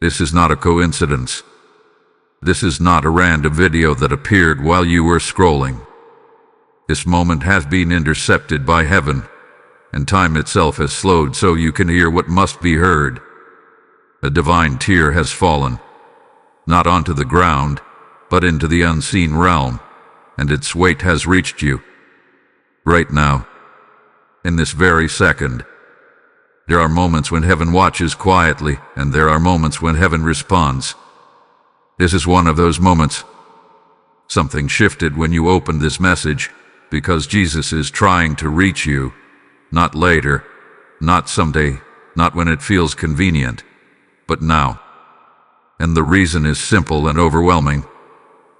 This is not a coincidence. This is not a random video that appeared while you were scrolling. This moment has been intercepted by heaven, and time itself has slowed so you can hear what must be heard. A divine tear has fallen, not onto the ground, but into the unseen realm, and its weight has reached you. Right now, in this very second. There are moments when heaven watches quietly, and there are moments when heaven responds. This is one of those moments. Something shifted when you opened this message, because Jesus is trying to reach you, not later, not someday, not when it feels convenient, but now. And the reason is simple and overwhelming.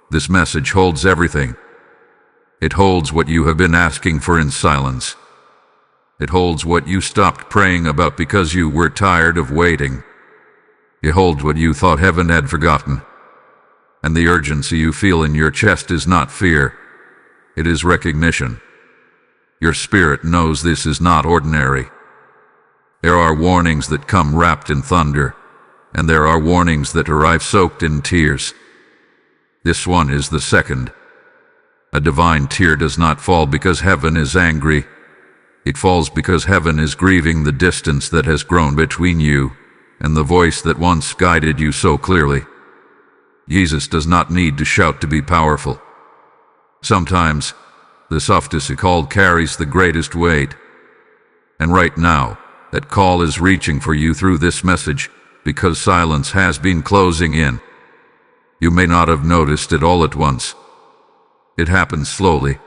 This message holds everything. It holds what you have been asking for in silence. It holds what you stopped praying about because you were tired of waiting. It holds what you thought heaven had forgotten. And the urgency you feel in your chest is not fear. It is recognition. Your spirit knows this is not ordinary. There are warnings that come wrapped in thunder, and there are warnings that arrive soaked in tears. This one is the second. A divine tear does not fall because heaven is angry. It falls because heaven is grieving the distance that has grown between you and the voice that once guided you so clearly. Jesus does not need to shout to be powerful. Sometimes, the softest call carries the greatest weight. And right now, that call is reaching for you through this message because silence has been closing in. You may not have noticed it all at once. It happens slowly.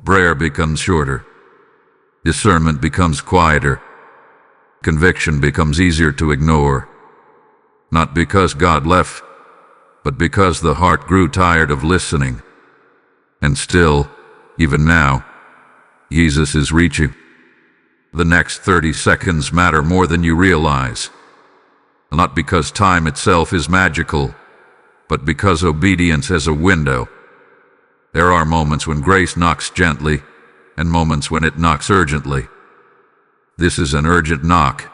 Prayer becomes shorter. Discernment becomes quieter. Conviction becomes easier to ignore. Not because God left, but because the heart grew tired of listening. And still, even now, Jesus is reaching. The next 30 seconds matter more than you realize. Not because time itself is magical, but because obedience has a window. There are moments when grace knocks gently, and moments when it knocks urgently. This is an urgent knock,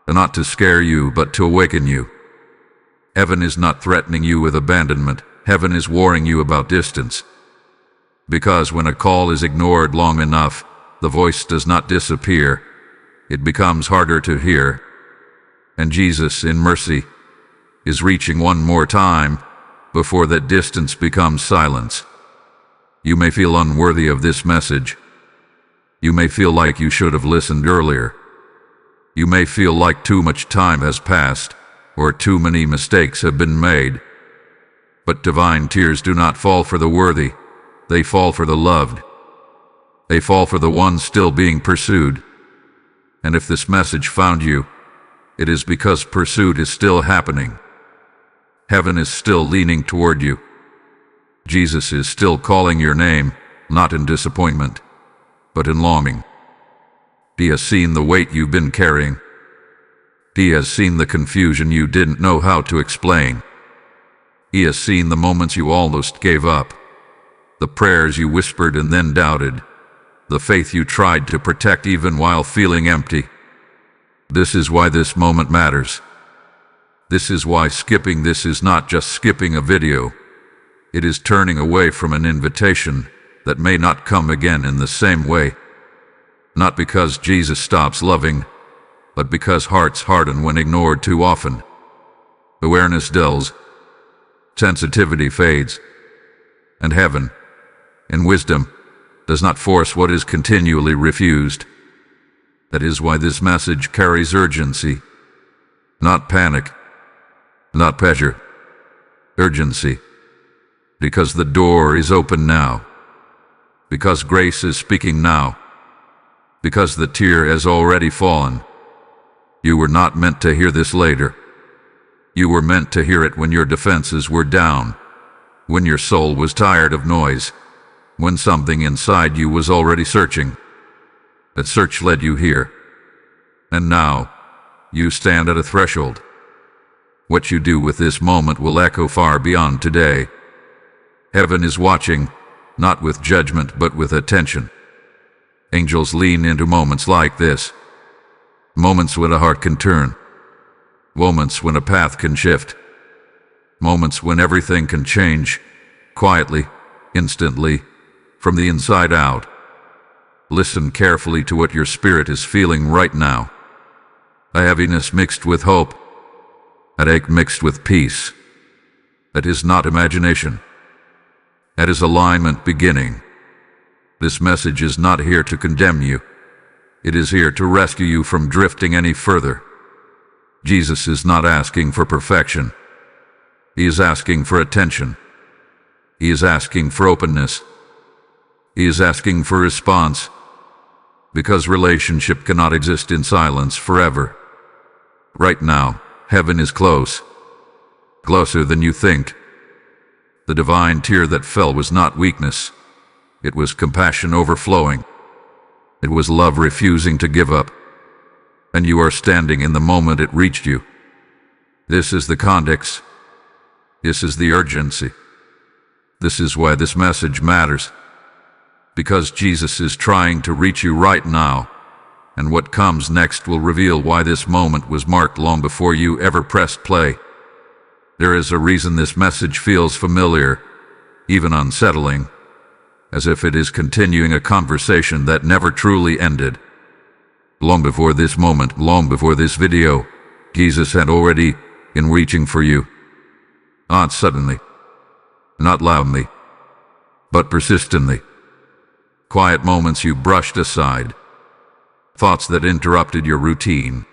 not to scare you, but to awaken you. Heaven is not threatening you with abandonment. Heaven is warning you about distance. Because when a call is ignored long enough, the voice does not disappear. It becomes harder to hear. And Jesus, in mercy, is reaching one more time before that distance becomes silence. You may feel unworthy of this message. You may feel like you should have listened earlier. You may feel like too much time has passed, or too many mistakes have been made. But divine tears do not fall for the worthy. They fall for the loved. They fall for the ones still being pursued. And if this message found you, it is because pursuit is still happening. Heaven is still leaning toward you. Jesus is still calling your name, not in disappointment, but in longing. He has seen the weight you've been carrying. He has seen the confusion you didn't know how to explain. He has seen the moments you almost gave up, the prayers you whispered and then doubted, the faith you tried to protect even while feeling empty. This is why this moment matters. This is why skipping this is not just skipping a video. It is turning away from an invitation that may not come again in the same way. Not because Jesus stops loving, but because hearts harden when ignored too often. Awareness dulls, sensitivity fades, and heaven, in wisdom, does not force what is continually refused. That is why this message carries urgency, not panic, not pressure, urgency. Because the door is open now. Because grace is speaking now. Because the tear has already fallen. You were not meant to hear this later. You were meant to hear it when your defenses were down, when your soul was tired of noise, when something inside you was already searching. That search led you here. And now, you stand at a threshold. What you do with this moment will echo far beyond today. Heaven is watching, not with judgment but with attention. Angels lean into moments like this. Moments when a heart can turn. Moments when a path can shift. Moments when everything can change, quietly, instantly, from the inside out. Listen carefully to what your spirit is feeling right now. A heaviness mixed with hope. An ache mixed with peace. That is not imagination. That is alignment beginning. This message is not here to condemn you. It is here to rescue you from drifting any further. Jesus is not asking for perfection. He is asking for attention. He is asking for openness. He is asking for response. Because relationship cannot exist in silence forever. Right now, heaven is close. Closer than you think. The divine tear that fell was not weakness. It was compassion overflowing. It was love refusing to give up. And you are standing in the moment it reached you. This is the context. This is the urgency. This is why this message matters. Because Jesus is trying to reach you right now, and what comes next will reveal why this moment was marked long before you ever pressed play. There is a reason this message feels familiar, even unsettling, as if it is continuing a conversation that never truly ended. Long before this moment, long before this video, Jesus had already been reaching for you. Not suddenly, not loudly, but persistently. Quiet moments you brushed aside. Thoughts that interrupted your routine.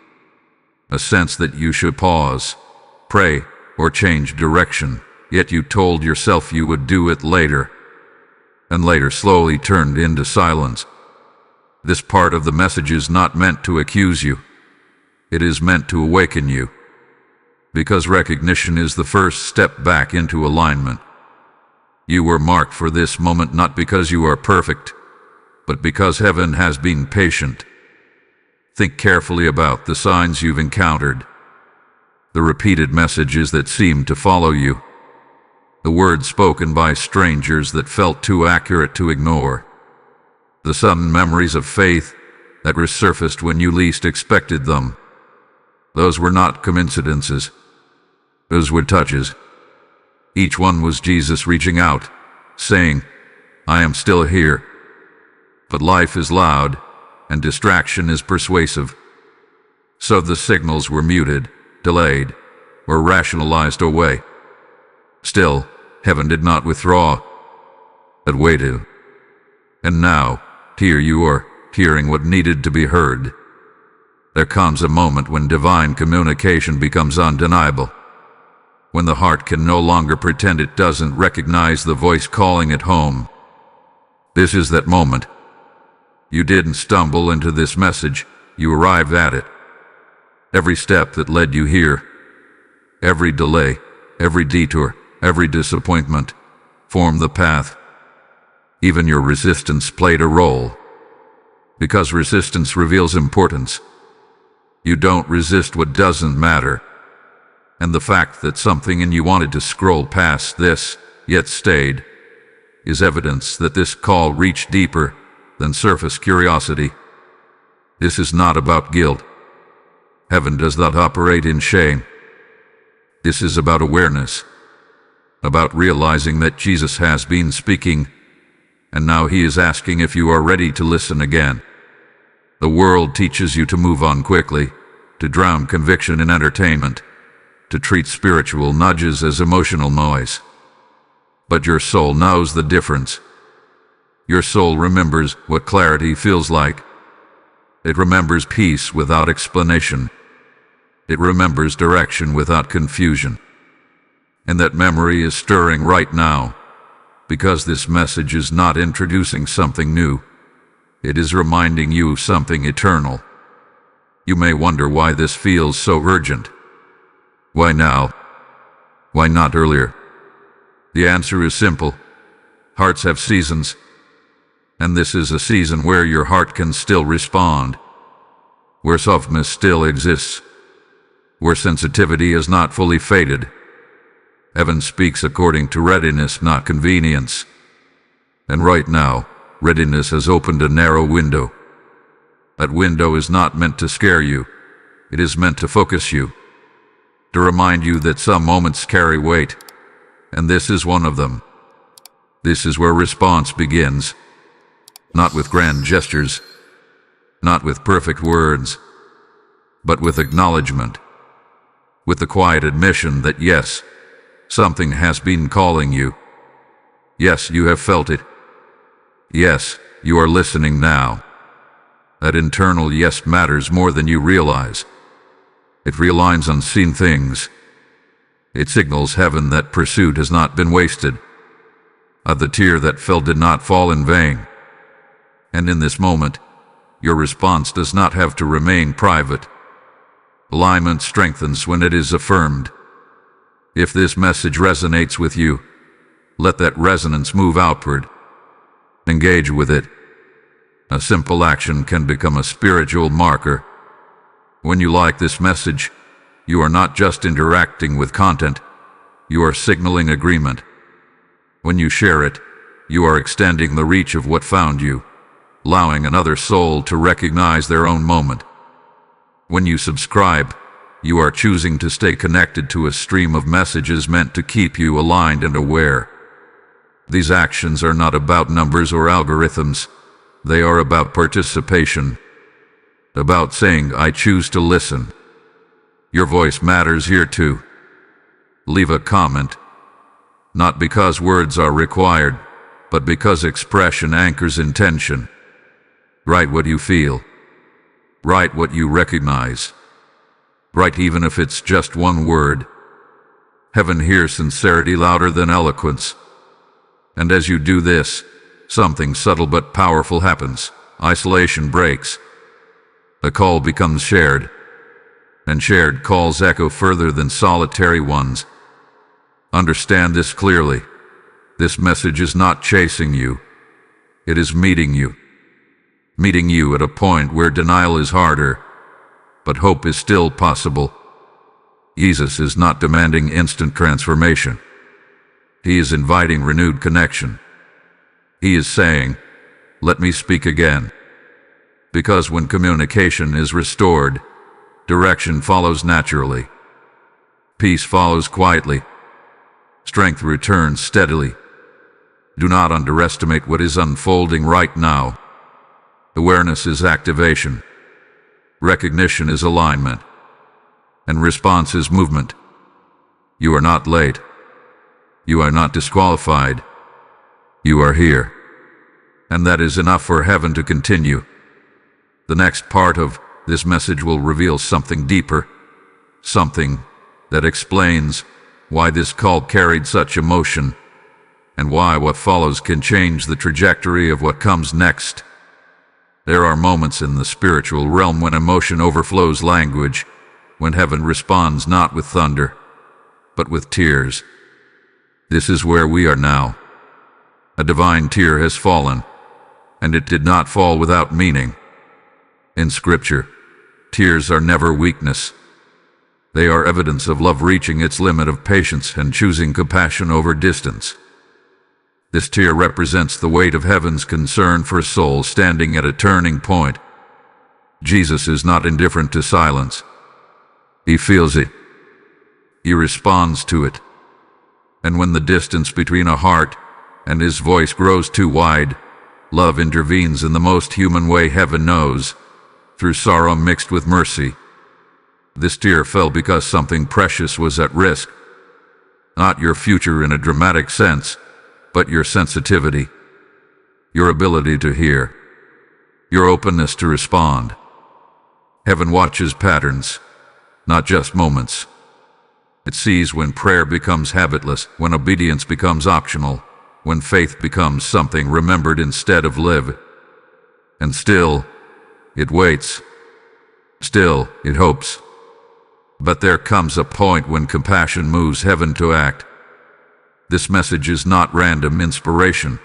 A sense that you should pause, pray, or change direction, yet you told yourself you would do it later. And later slowly turned into silence. This part of the message is not meant to accuse you. It is meant to awaken you. Because recognition is the first step back into alignment. You were marked for this moment not because you are perfect, but because heaven has been patient. Think carefully about the signs you've encountered. The repeated messages that seemed to follow you. The words spoken by strangers that felt too accurate to ignore. The sudden memories of faith that resurfaced when you least expected them. Those were not coincidences. Those were touches. Each one was Jesus reaching out, saying, I am still here. But life is loud, and distraction is persuasive. So the signals were muted, delayed, or rationalized away. Still, heaven did not withdraw. It waited. And now, here you are, hearing what needed to be heard. There comes a moment when divine communication becomes undeniable. When the heart can no longer pretend it doesn't recognize the voice calling it home. This is that moment. You didn't stumble into this message, you arrived at it. Every step that led you here, every delay, every detour, every disappointment, formed the path. Even your resistance played a role. Because resistance reveals importance. You don't resist what doesn't matter. And the fact that something in you wanted to scroll past this, yet stayed, is evidence that this call reached deeper than surface curiosity. This is not about guilt. Heaven does not operate in shame. This is about awareness. About realizing that Jesus has been speaking, and now he is asking if you are ready to listen again. The world teaches you to move on quickly, to drown conviction in entertainment, to treat spiritual nudges as emotional noise. But your soul knows the difference. Your soul remembers what clarity feels like. It remembers peace without explanation. It remembers direction without confusion. And that memory is stirring right now, because this message is not introducing something new. It is reminding you of something eternal. You may wonder why this feels so urgent. Why now? Why not earlier? The answer is simple. Hearts have seasons, and this is a season where your heart can still respond, where softness still exists, where sensitivity is not fully faded. Heaven speaks according to readiness, not convenience. And right now, readiness has opened a narrow window. That window is not meant to scare you. It is meant to focus you. to remind you that some moments carry weight, and this is one of them. This is where response begins, not with grand gestures, not with perfect words, but with acknowledgement, with the quiet admission that yes, something has been calling you. Yes, you have felt it. Yes, you are listening now. That internal yes matters more than you realize. It realigns unseen things. It signals heaven that pursuit has not been wasted. The tear that fell did not fall in vain. And in this moment, your response does not have to remain private. Alignment strengthens when it is affirmed. If this message resonates with you, let that resonance move outward. Engage with it. A simple action can become a spiritual marker. When you like this message, you are not just interacting with content, you are signaling agreement. When you share it, you are extending the reach of what found you, allowing another soul to recognize their own moment. When you subscribe, you are choosing to stay connected to a stream of messages meant to keep you aligned and aware. These actions are not about numbers or algorithms. They are about participation, about saying, I choose to listen. Your voice matters here too. Leave a comment, not because words are required, but because expression anchors intention. Write what you feel. Write what you recognize. Write even if it's just one word. Heaven hears sincerity louder than eloquence. And as you do this, something subtle but powerful happens. Isolation breaks. A call becomes shared, and shared calls echo further than solitary ones. Understand this clearly. This message is not chasing you. It is meeting you. Meeting you at a point where denial is harder, but hope is still possible. Jesus is not demanding instant transformation. He is inviting renewed connection. He is saying, let me speak again. Because when communication is restored, direction follows naturally. Peace follows quietly. Strength returns steadily. Do not underestimate what is unfolding right now. Awareness is activation. Recognition is alignment. And response is movement. You are not late. You are not disqualified. You are here. And that is enough for heaven to continue. The next part of this message will reveal something deeper, something that explains why this call carried such emotion, and why what follows can change the trajectory of what comes next. There are moments in the spiritual realm when emotion overflows language, when heaven responds not with thunder, but with tears. This is where we are now. A divine tear has fallen, and it did not fall without meaning. In Scripture, tears are never weakness. They are evidence of love reaching its limit of patience and choosing compassion over distance. This tear represents the weight of heaven's concern for a soul standing at a turning point. Jesus is not indifferent to silence. He feels it. He responds to it. And when the distance between a heart and his voice grows too wide, love intervenes in the most human way heaven knows, through sorrow mixed with mercy. This tear fell because something precious was at risk. Not your future in a dramatic sense, but your sensitivity, your ability to hear, your openness to respond. Heaven watches patterns, not just moments. It sees when prayer becomes habitless, when obedience becomes optional, when faith becomes something remembered instead of lived. And still, it waits. Still, it hopes. But there comes a point when compassion moves heaven to act. This message is not random inspiration.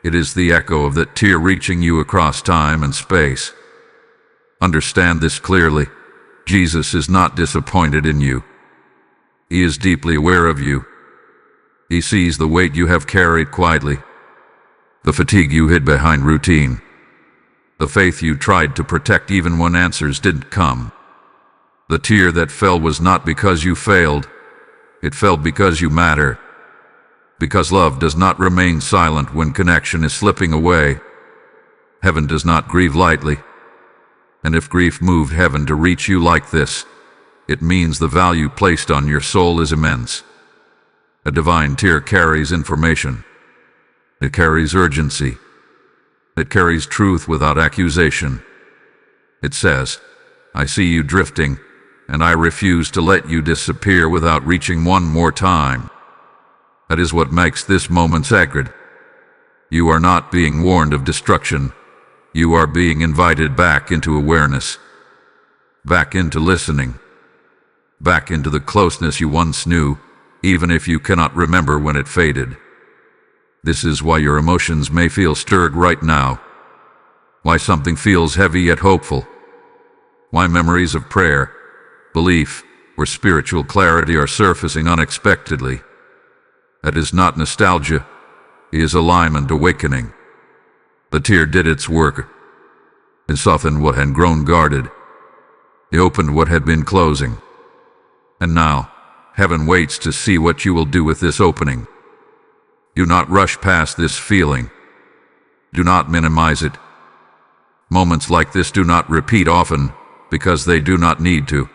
It is the echo of that tear reaching you across time and space. Understand this clearly. Jesus is not disappointed in you. He is deeply aware of you. He sees the weight you have carried quietly, the fatigue you hid behind routine, the faith you tried to protect even when answers didn't come, The tear that fell was not because you failed. It fell because you matter. Because love does not remain silent when connection is slipping away. Heaven does not grieve lightly. And if grief moved heaven to reach you like this, it means the value placed on your soul is immense. A divine tear carries information. It carries urgency. It carries truth without accusation. It says, I see you drifting, and I refuse to let you disappear without reaching one more time. That is what makes this moment sacred. You are not being warned of destruction. You are being invited back into awareness, back into listening, back into the closeness you once knew, even if you cannot remember when it faded. This is why your emotions may feel stirred right now, why something feels heavy yet hopeful, why memories of prayer, belief, or spiritual clarity are surfacing unexpectedly. That is not nostalgia, it is alignment awakening. The tear did its work. It softened what had grown guarded. It opened what had been closing. And now, heaven waits to see what you will do with this opening. Do not rush past this feeling. Do not minimize it. Moments like this do not repeat often because they do not need to.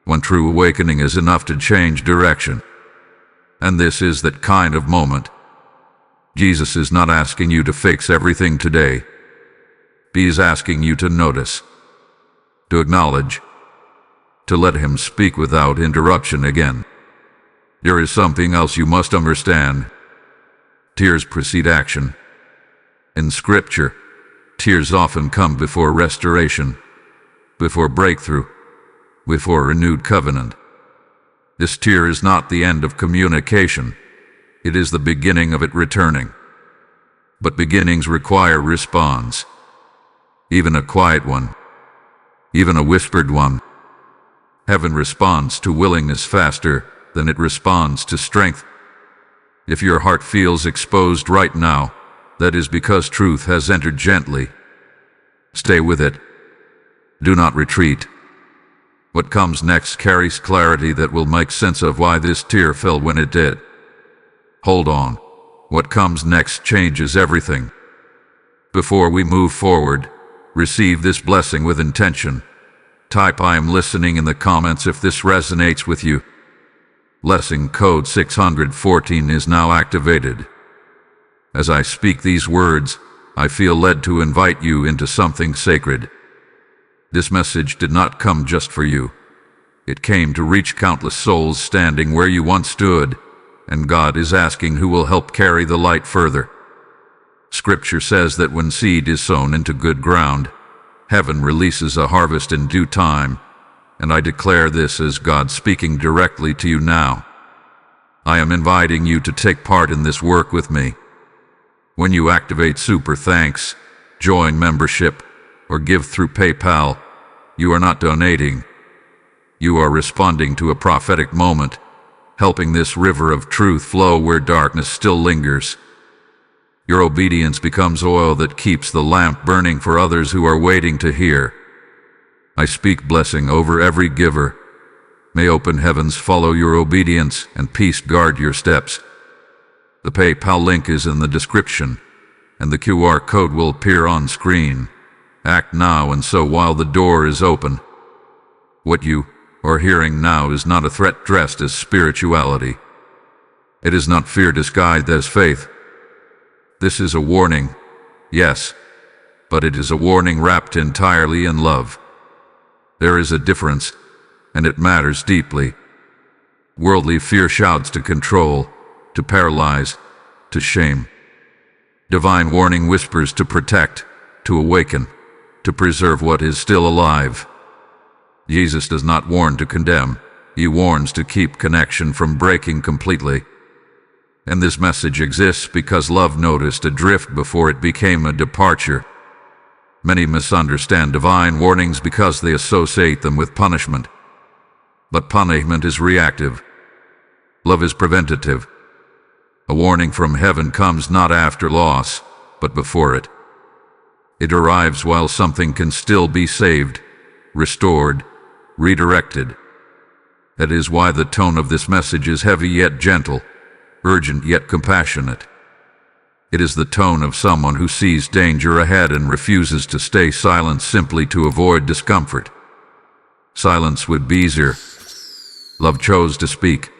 One true awakening is enough to change direction. And this is that kind of moment. Jesus is not asking you to fix everything today. He is asking you to notice, to acknowledge, to let him speak without interruption again. There is something else you must understand. Tears precede action. In Scripture, tears often come before restoration, before breakthrough, before renewed covenant. This tear is not the end of communication. It is the beginning of it returning. But beginnings require response. Even a quiet one. Even a whispered one. Heaven responds to willingness faster than it responds to strength. If your heart feels exposed right now, that is because truth has entered gently. Stay with it. Do not retreat. What comes next carries clarity that will make sense of why this tear fell when it did. Hold on. What comes next changes everything. Before we move forward, receive this blessing with intention. Type I am listening in the comments if this resonates with you. Blessing code 614 is now activated. As I speak these words, I feel led to invite you into something sacred. This message did not come just for you. It came to reach countless souls standing where you once stood, and God is asking who will help carry the light further. Scripture says that when seed is sown into good ground, heaven releases a harvest in due time, and I declare this as God speaking directly to you now. I am inviting you to take part in this work with me. When you activate Super Thanks, join membership, or give through PayPal, you are not donating. You are responding to a prophetic moment, helping this river of truth flow where darkness still lingers. Your obedience becomes oil that keeps the lamp burning for others who are waiting to hear. I speak blessing over every giver. May open heavens follow your obedience and peace guard your steps. The PayPal link is in the description, and the QR code will appear on screen. Act now and so while the door is open. What you are hearing now is not a threat dressed as spirituality. It is not fear disguised as faith. This is a warning, yes, but it is a warning wrapped entirely in love. There is a difference, and it matters deeply. Worldly fear shouts to control, to paralyze, to shame. Divine warning whispers to protect, to awaken, to preserve what is still alive. Jesus does not warn to condemn, he warns to keep connection from breaking completely. And this message exists because love noticed a drift before it became a departure. Many misunderstand divine warnings because they associate them with punishment. But punishment is reactive. Love is preventative. A warning from heaven comes not after loss, but before it. It arrives while something can still be saved, restored, redirected. That is why the tone of this message is heavy yet gentle, urgent yet compassionate. It is the tone of someone who sees danger ahead and refuses to stay silent simply to avoid discomfort. Silence would be easier. Love chose to speak.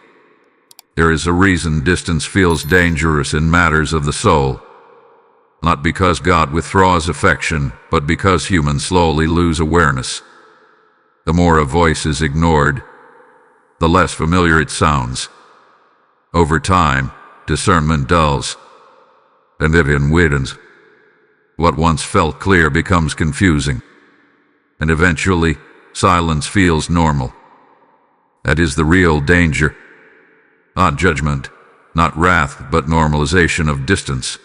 There is a reason distance feels dangerous in matters of the soul. Not because God withdraws affection, but because humans slowly lose awareness. The more a voice is ignored, the less familiar it sounds. Over time, discernment dulls, and vision widens. What once felt clear becomes confusing, and eventually, silence feels normal. That is the real danger. Not judgment, not wrath, but normalization of distance.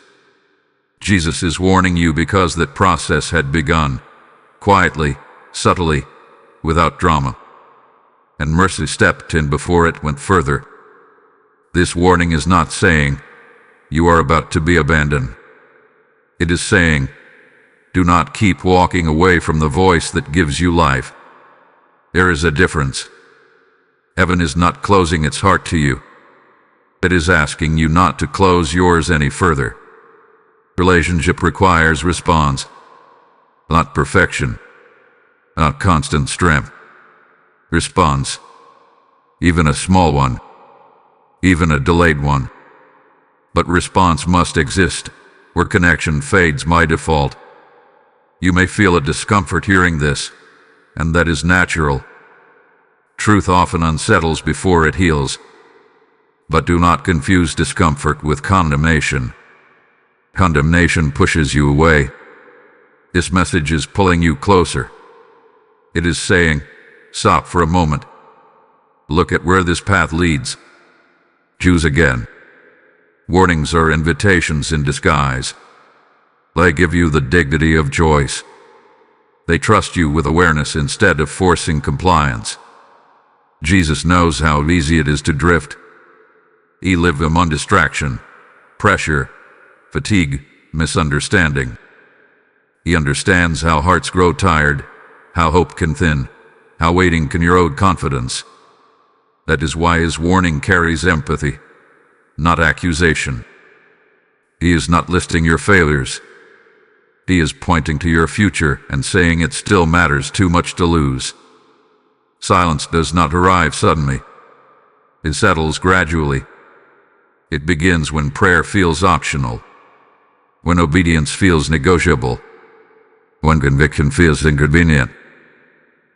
Jesus is warning you because that process had begun, quietly, subtly, without drama. And mercy stepped in before it went further. This warning is not saying, you are about to be abandoned. It is saying, do not keep walking away from the voice that gives you life. There is a difference. Heaven is not closing its heart to you. It is asking you not to close yours any further. Relationship requires response, not perfection, not constant strength. Response, even a small one, even a delayed one. But response must exist, or connection fades by default. You may feel a discomfort hearing this, and that is natural. Truth often unsettles before it heals. But do not confuse discomfort with condemnation. Condemnation pushes you away. This message is pulling you closer. It is saying, stop for a moment. Look at where this path leads. Choose again. Warnings are invitations in disguise. They give you the dignity of choice. They trust you with awareness instead of forcing compliance. Jesus knows how easy it is to drift. He lived among distraction, pressure, fatigue, misunderstanding. He understands how hearts grow tired, how hope can thin, how waiting can erode confidence. That is why his warning carries empathy, not accusation. He is not listing your failures. He is pointing to your future and saying it still matters too much to lose. Silence does not arrive suddenly. It settles gradually. It begins when prayer feels optional, when obedience feels negotiable, when conviction feels inconvenient.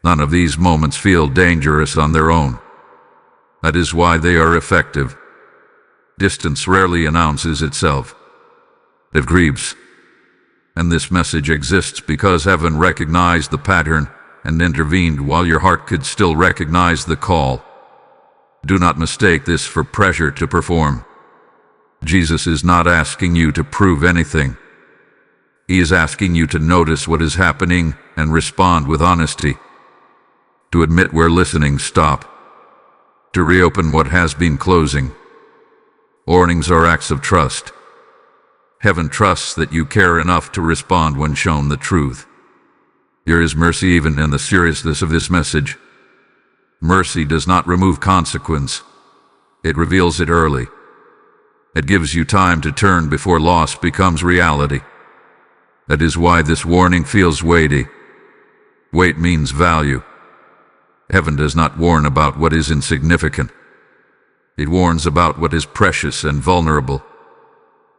None of these moments feel dangerous on their own. That is why they are effective. Distance rarely announces itself. It grieves. And this message exists because heaven recognized the pattern and intervened while your heart could still recognize the call. Do not mistake this for pressure to perform. Jesus is not asking you to prove anything. He is asking you to notice what is happening and respond with honesty. To admit where listening stopped. To reopen what has been closing. Warnings are acts of trust. Heaven trusts that you care enough to respond when shown the truth. There is mercy even in the seriousness of this message. Mercy does not remove consequence. It reveals it early. It gives you time to turn before loss becomes reality. That is why this warning feels weighty. Weight means value. Heaven does not warn about what is insignificant. It warns about what is precious and vulnerable.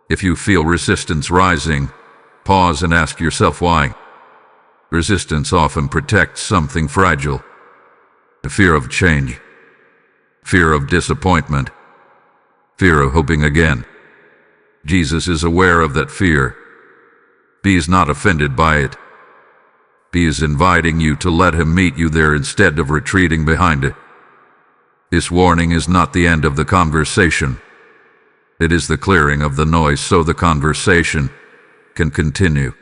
If you feel resistance rising, pause and ask yourself why. Resistance often protects something fragile. The fear of change. Fear of disappointment. Fear of hoping again. Jesus is aware of that fear. He is not offended by it. He is inviting you to let him meet you there instead of retreating behind it. This warning is not the end of the conversation. It is the clearing of the noise so the conversation can continue.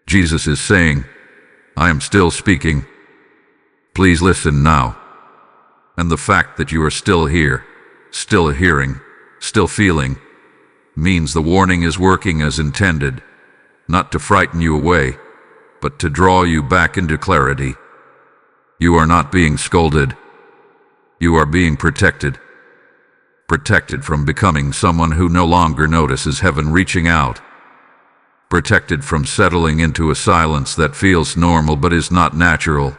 Jesus is saying, I am still speaking. Please listen now. And the fact that you are still here, still hearing, still feeling, means the warning is working as intended, not to frighten you away, but to draw you back into clarity. You are not being scolded. You are being protected. Protected from becoming someone who no longer notices heaven reaching out. Protected from settling into a silence that feels normal but is not natural.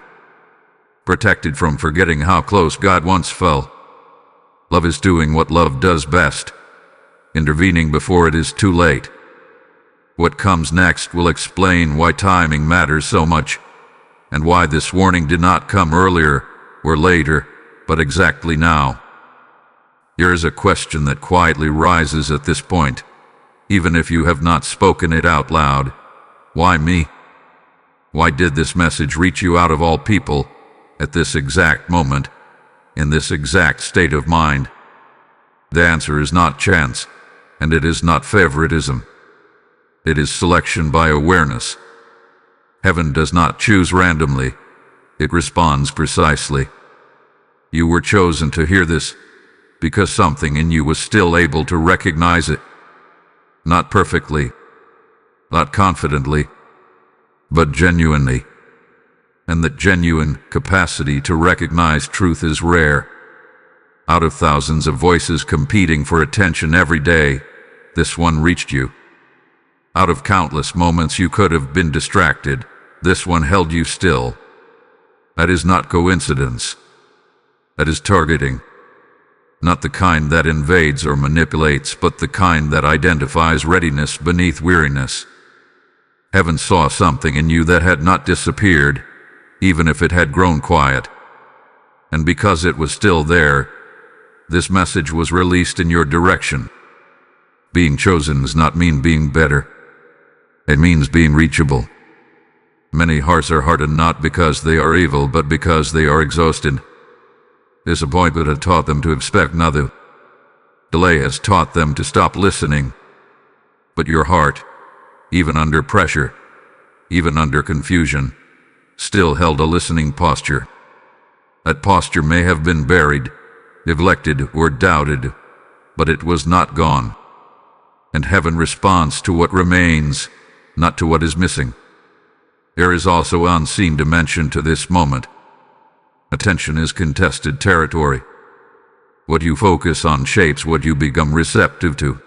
Protected from forgetting how close God once felt. Love is doing what love does best, intervening before it is too late. What comes next will explain why timing matters so much, and why this warning did not come earlier or later, but exactly now. Here is a question that quietly rises at this point, even if you have not spoken it out loud. Why me? Why did this message reach you out of all people, at this exact moment, in this exact state of mind? The answer is not chance, and it is not favoritism. It is selection by awareness. Heaven does not choose randomly. It responds precisely. You were chosen to hear this because something in you was still able to recognize it. Not perfectly, not confidently, but genuinely. And that genuine capacity to recognize truth is rare. Out of thousands of voices competing for attention every day, this one reached you. Out of countless moments you could have been distracted, this one held you still. That is not coincidence. That is targeting. Not the kind that invades or manipulates, but the kind that identifies readiness beneath weariness. Heaven saw something in you that had not disappeared, even if it had grown quiet. And because it was still there, this message was released in your direction. Being chosen does not mean being better. It means being reachable. Many hearts are hardened not because they are evil, but because they are exhausted. Disappointment had taught them to expect nothing. Delay has taught them to stop listening. But your heart, even under pressure, even under confusion, still held a listening posture. That posture may have been buried, neglected, or doubted, but it was not gone. And heaven responds to what remains, not to what is missing. There is also an unseen dimension to this moment. Attention is contested territory. What you focus on shapes what you become receptive to.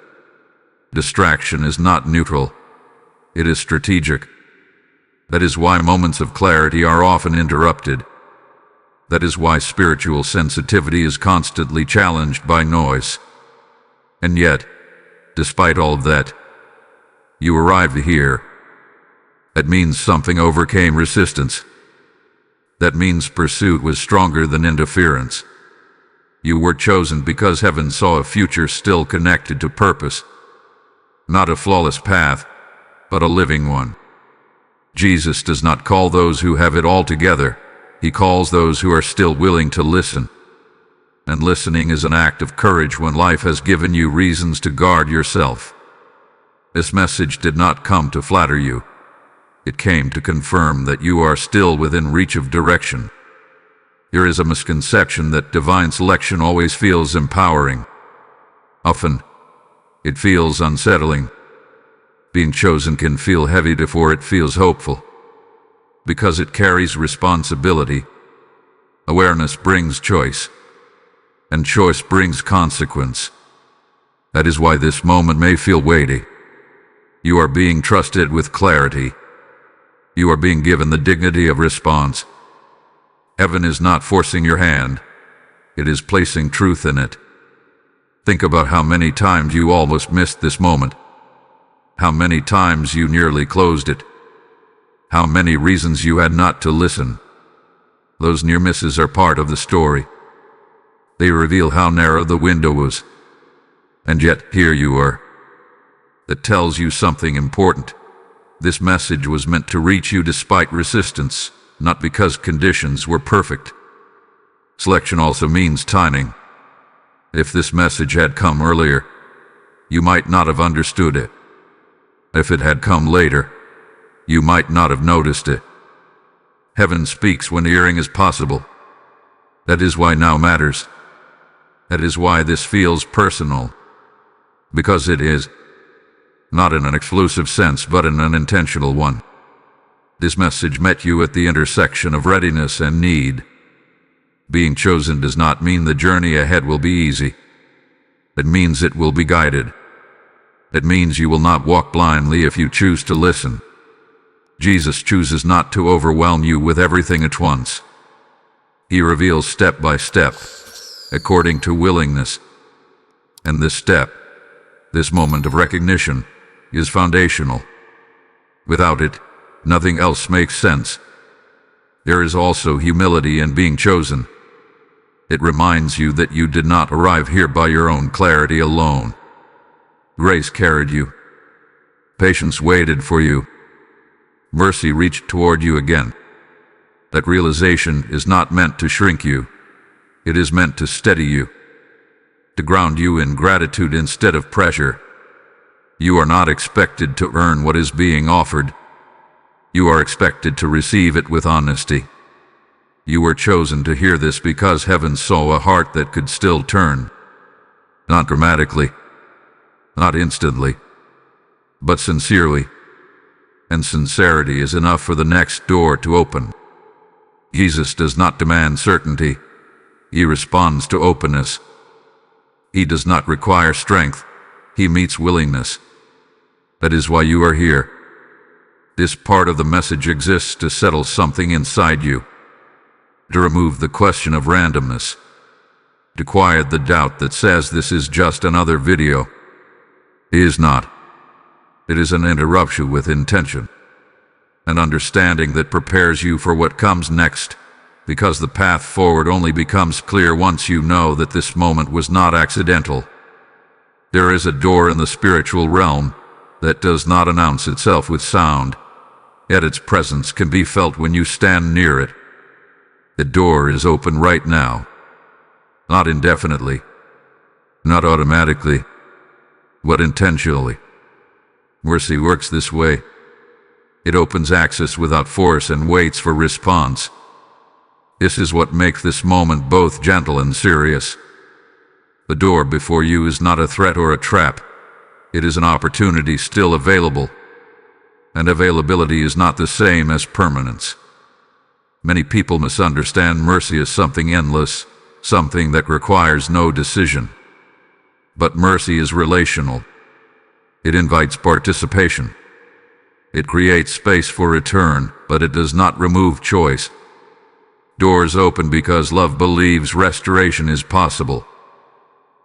Distraction is not neutral. It is strategic. That is why moments of clarity are often interrupted. That is why spiritual sensitivity is constantly challenged by noise. And yet, despite all of that, you arrived here. That means something overcame resistance. That means pursuit was stronger than interference. You were chosen because heaven saw a future still connected to purpose. Not a flawless path, but a living one. Jesus does not call those who have it all together. He calls those who are still willing to listen. And listening is an act of courage when life has given you reasons to guard yourself. This message did not come to flatter you. It came to confirm that you are still within reach of direction. There is a misconception that divine selection always feels empowering. Often, it feels unsettling. Being chosen can feel heavy before it feels hopeful. Because it carries responsibility. Awareness brings choice. And choice brings consequence. That is why this moment may feel weighty. You are being trusted with clarity. You are being given the dignity of response. Heaven is not forcing your hand. It is placing truth in it. Think about how many times you almost missed this moment. How many times you nearly closed it. How many reasons you had not to listen. Those near misses are part of the story. They reveal how narrow the window was. And yet, here you are. That tells you something important. This message was meant to reach you despite resistance, not because conditions were perfect. Selection also means timing. If this message had come earlier, you might not have understood it. If it had come later, you might not have noticed it. Heaven speaks when hearing is possible. That is why now matters. That is why this feels personal. Because it is. Not in an exclusive sense, but in an intentional one. This message met you at the intersection of readiness and need. Being chosen does not mean the journey ahead will be easy. It means it will be guided. It means you will not walk blindly if you choose to listen. Jesus chooses not to overwhelm you with everything at once. He reveals step by step, according to willingness. And this step, this moment of recognition, is foundational. Without it, nothing else makes sense. There is also humility in being chosen. It reminds you that you did not arrive here by your own clarity alone. Grace carried you. Patience waited for you. Mercy reached toward you again. That realization is not meant to shrink you. It is meant to steady you, to ground you in gratitude instead of pressure. You are not expected to earn what is being offered. You are expected to receive it with honesty. You were chosen to hear this because heaven saw a heart that could still turn. Not dramatically, not instantly, but sincerely. And sincerity is enough for the next door to open. Jesus does not demand certainty. He responds to openness. He does not require strength. He meets willingness. That is why you are here. This part of the message exists to settle something inside you, to remove the question of randomness, to quiet the doubt that says this is just another video. It is not. It is an interruption with intention, an understanding that prepares you for what comes next, because the path forward only becomes clear once you know that this moment was not accidental. There is a door in the spiritual realm that does not announce itself with sound, yet its presence can be felt when you stand near it. The door is open right now, not indefinitely, not automatically, but intentionally. Mercy works this way. It opens access without force and waits for response. This is what makes this moment both gentle and serious. The door before you is not a threat or a trap. It is an opportunity still available. And availability is not the same as permanence. Many people misunderstand mercy as something endless, something that requires no decision. But mercy is relational. It invites participation. It creates space for return, but it does not remove choice. Doors open because love believes restoration is possible.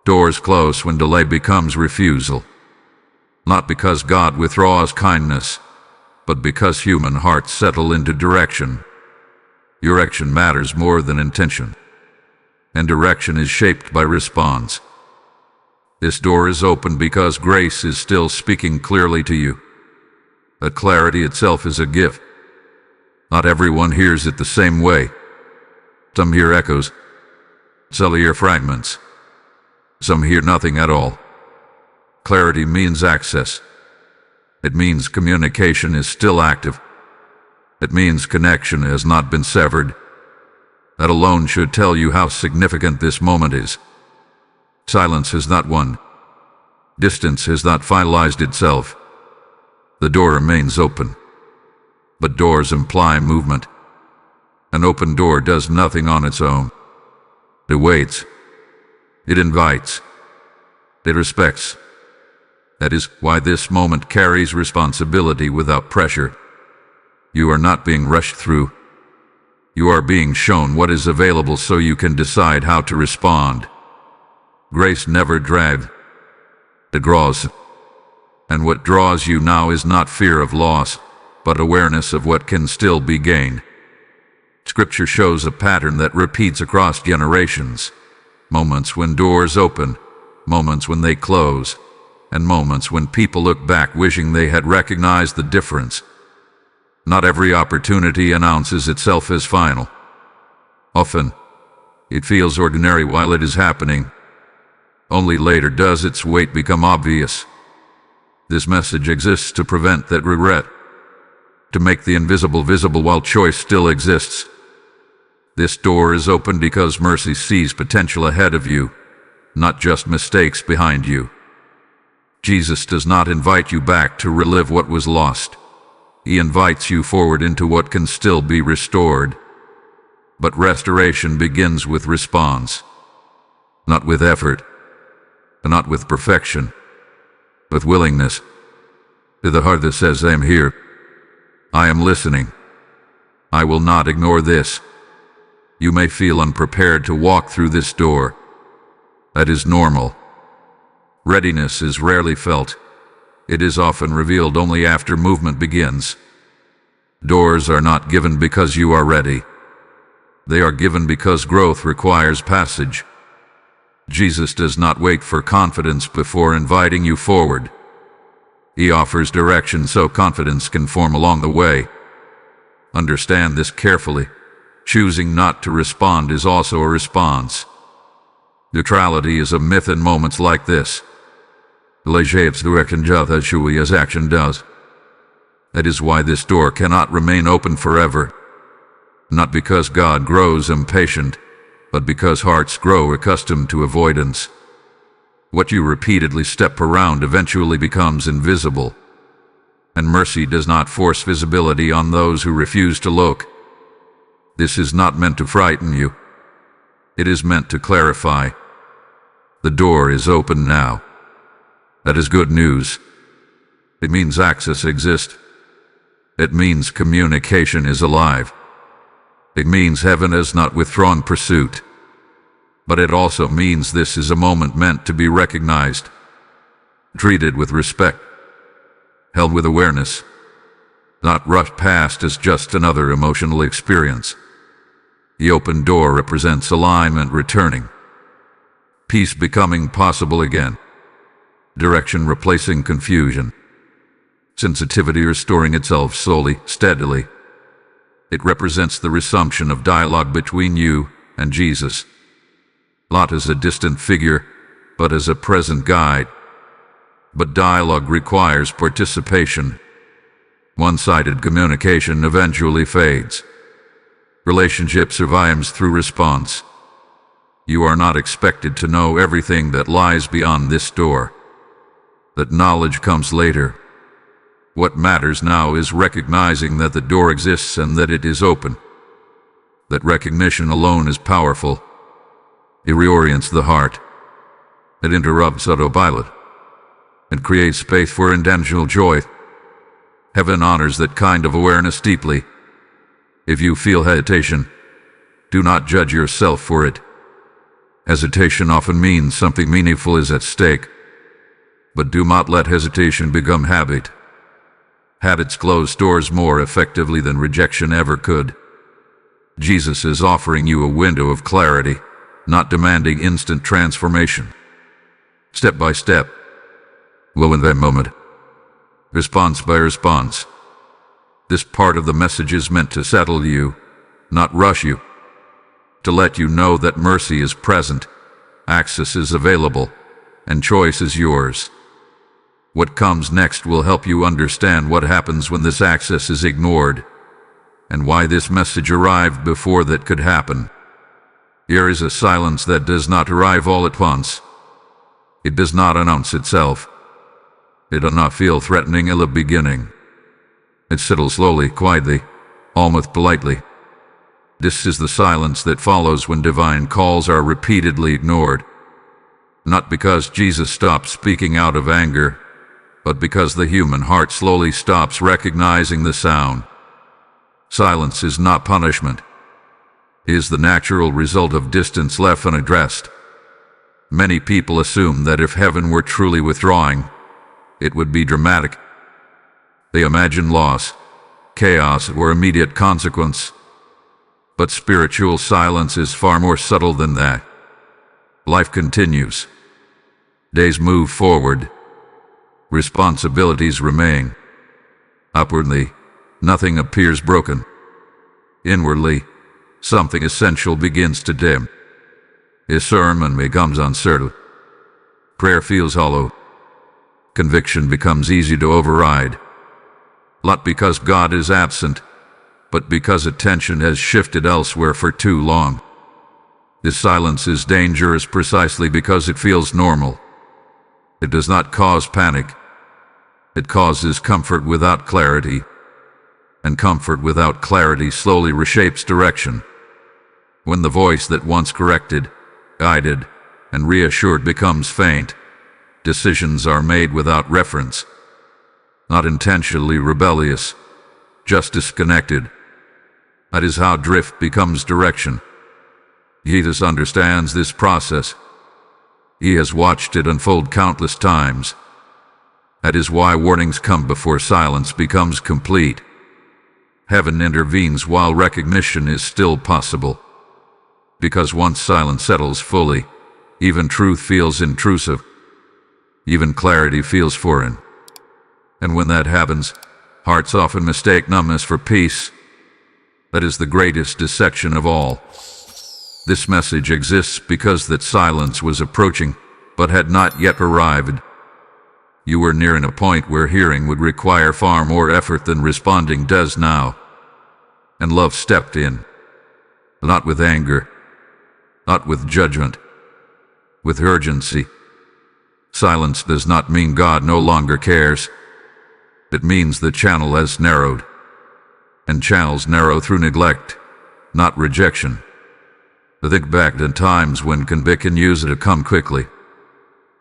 Doors close when delay becomes refusal. Not because God withdraws kindness, but because human hearts settle into direction. Your action matters more than intention, and direction is shaped by response. This door is open because grace is still speaking clearly to you. That clarity itself is a gift. Not everyone hears it the same way. Some hear echoes, some hear fragments, some hear nothing at all. Clarity means access. It means communication is still active. It means connection has not been severed. That alone should tell you how significant this moment is. Silence has not won. Distance has not finalized itself. The door remains open. But doors imply movement. An open door does nothing on its own. It waits. It invites. It respects. That is why this moment carries responsibility without pressure. You are not being rushed through. You are being shown what is available so you can decide how to respond. Grace never drags. It draws. And what draws you now is not fear of loss, but awareness of what can still be gained. Scripture shows a pattern that repeats across generations. Moments when doors open, moments when they close, and moments when people look back wishing they had recognized the difference. Not every opportunity announces itself as final. Often, it feels ordinary while it is happening. Only later does its weight become obvious. This message exists to prevent that regret, to make the invisible visible while choice still exists. This door is open because mercy sees potential ahead of you, not just mistakes behind you. Jesus does not invite you back to relive what was lost. He invites you forward into what can still be restored. But restoration begins with response, not with effort, not with perfection, with willingness. To the heart that says, I am here, I am listening, I will not ignore this. You may feel unprepared to walk through this door. That is normal. Readiness is rarely felt. It is often revealed only after movement begins. Doors are not given because you are ready. They are given because growth requires passage. Jesus does not wait for confidence before inviting you forward. He offers direction so confidence can form along the way. Understand this carefully. Choosing not to respond is also a response. Neutrality is a myth in moments like this. Leje's direction as action does. That is why this door cannot remain open forever. Not because God grows impatient, but because hearts grow accustomed to avoidance. What you repeatedly step around eventually becomes invisible. And mercy does not force visibility on those who refuse to look. This is not meant to frighten you. It is meant to clarify. The door is open now. That is good news. It means access exists. It means communication is alive. It means heaven has not withdrawn pursuit. But it also means this is a moment meant to be recognized, treated with respect, held with awareness, not rushed past as just another emotional experience. The open door represents alignment returning, peace becoming possible again, direction replacing confusion, sensitivity restoring itself slowly, steadily. It represents the resumption of dialogue between you and Jesus, not as a distant figure, but as a present guide. But dialogue requires participation. One-sided communication eventually fades. Relationship survives through response. You are not expected to know everything that lies beyond this door. That knowledge comes later. What matters now is recognizing that the door exists and that it is open. That recognition alone is powerful. It reorients the heart. It interrupts autopilot. It creates space for intentional joy. Heaven honors that kind of awareness deeply. If you feel hesitation, do not judge yourself for it. Hesitation often means something meaningful is at stake. But do not let hesitation become habit. Habits close doors more effectively than rejection ever could. Jesus is offering you a window of clarity, not demanding instant transformation. Step by step, in that moment, response by response. This part of the message is meant to settle you, not rush you. To let you know that mercy is present, access is available, and choice is yours. What comes next will help you understand what happens when this access is ignored, and why this message arrived before that could happen. Here is a silence that does not arrive all at once. It does not announce itself. It does not feel threatening in the beginning. It settles slowly, quietly, almost politely. This is the silence that follows when divine calls are repeatedly ignored. Not because Jesus stopped speaking out of anger, but because the human heart slowly stops recognizing the sound. Silence is not punishment. It is the natural result of distance left unaddressed. Many people assume that if heaven were truly withdrawing, it would be dramatic. They imagine loss, chaos, or immediate consequence. But spiritual silence is far more subtle than that. Life continues. Days move forward. Responsibilities remain. Upwardly, nothing appears broken. Inwardly, something essential begins to dim. His sermon becomes uncertain. Prayer feels hollow. Conviction becomes easy to override. Not because God is absent, but because attention has shifted elsewhere for too long. This silence is dangerous precisely because it feels normal. It does not cause panic. It causes comfort without clarity. and comfort without clarity slowly reshapes direction. When the voice that once corrected, guided, and reassured becomes faint, decisions are made without reference, not intentionally rebellious, just disconnected. That is how drift becomes direction. Jesus understands this process. He has watched it unfold countless times. That is why warnings come before silence becomes complete. Heaven intervenes while recognition is still possible. Because once silence settles fully, even truth feels intrusive. Even clarity feels foreign. And when that happens, hearts often mistake numbness for peace. That is the greatest dissection of all. This message exists because that silence was approaching, but had not yet arrived. You were nearing a point where hearing would require far more effort than responding does now. And love stepped in. Not with anger, not with judgment, with urgency. Silence does not mean God no longer cares. It means the channel has narrowed. And channels narrow through neglect, not rejection. Think back to times when conviction used to come quickly.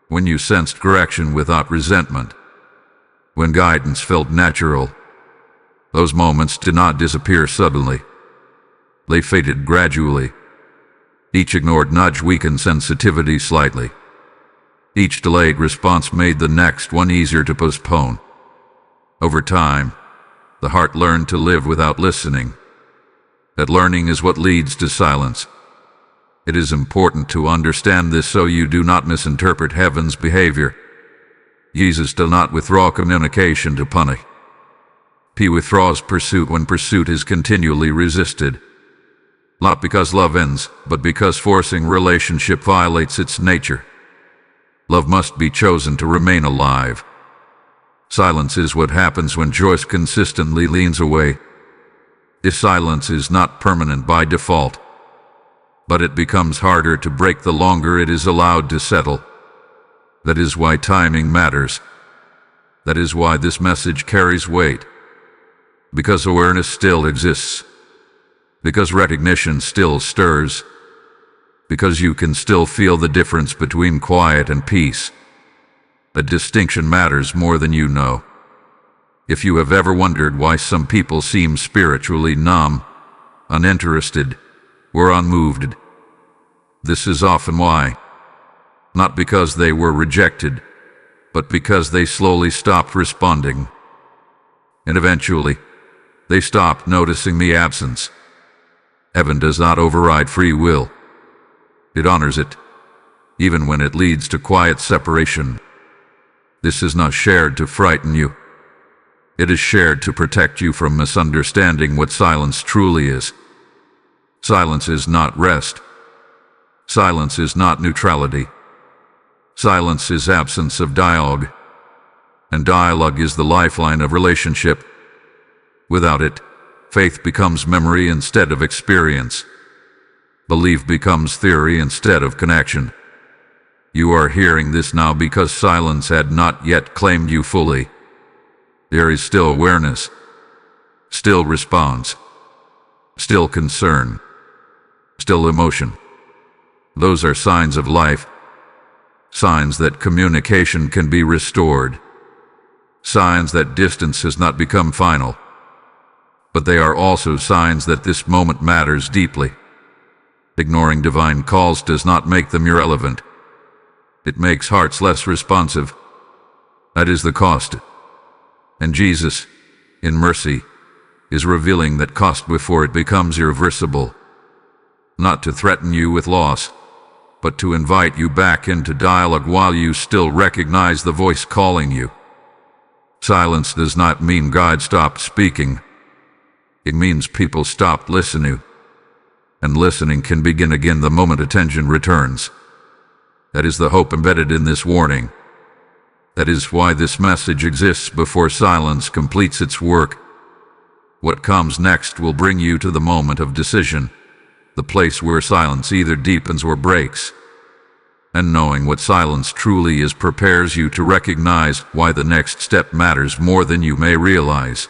When you sensed correction without resentment. When guidance felt natural. Those moments did not disappear suddenly. They faded gradually. Each ignored nudge weakened sensitivity slightly. Each delayed response made the next one easier to postpone. Over time, the heart learned to live without listening. That learning is what leads to silence. It is important to understand this so you do not misinterpret heaven's behavior. Jesus does not withdraw communication to punish. He withdraws pursuit when pursuit is continually resisted. Not because love ends, but because forcing relationship violates its nature. Love must be chosen to remain alive. Silence is what happens when Joyce consistently leans away. This silence is not permanent by default, but it becomes harder to break the longer it is allowed to settle. That is why timing matters. That is why this message carries weight. Because awareness still exists. Because recognition still stirs. Because you can still feel the difference between quiet and peace. The distinction matters more than you know. If you have ever wondered why some people seem spiritually numb, uninterested, or unmoved, this is often why. Not because they were rejected, but because they slowly stopped responding. And eventually, they stopped noticing the absence. Heaven does not override free will. It honors it, even when it leads to quiet separation. This is not shared to frighten you. It is shared to protect you from misunderstanding what silence truly is. Silence is not rest. Silence is not neutrality. Silence is absence of dialogue. And dialogue is the lifeline of relationship. Without it, faith becomes memory instead of experience. Belief becomes theory instead of connection. You are hearing this now because silence had not yet claimed you fully. There is still awareness, still response, still concern, still emotion. Those are signs of life, signs that communication can be restored, signs that distance has not become final. But they are also signs that this moment matters deeply. Ignoring divine calls does not make them irrelevant. It makes hearts less responsive. That is the cost. And Jesus, in mercy, is revealing that cost before it becomes irreversible. Not to threaten you with loss, but to invite you back into dialogue while you still recognize the voice calling you. Silence does not mean God stopped speaking. It means people stopped listening. And listening can begin again the moment attention returns. That is the hope embedded in this warning. That is why this message exists before silence completes its work. What comes next will bring you to the moment of decision, the place where silence either deepens or breaks. And knowing what silence truly is prepares you to recognize why the next step matters more than you may realize.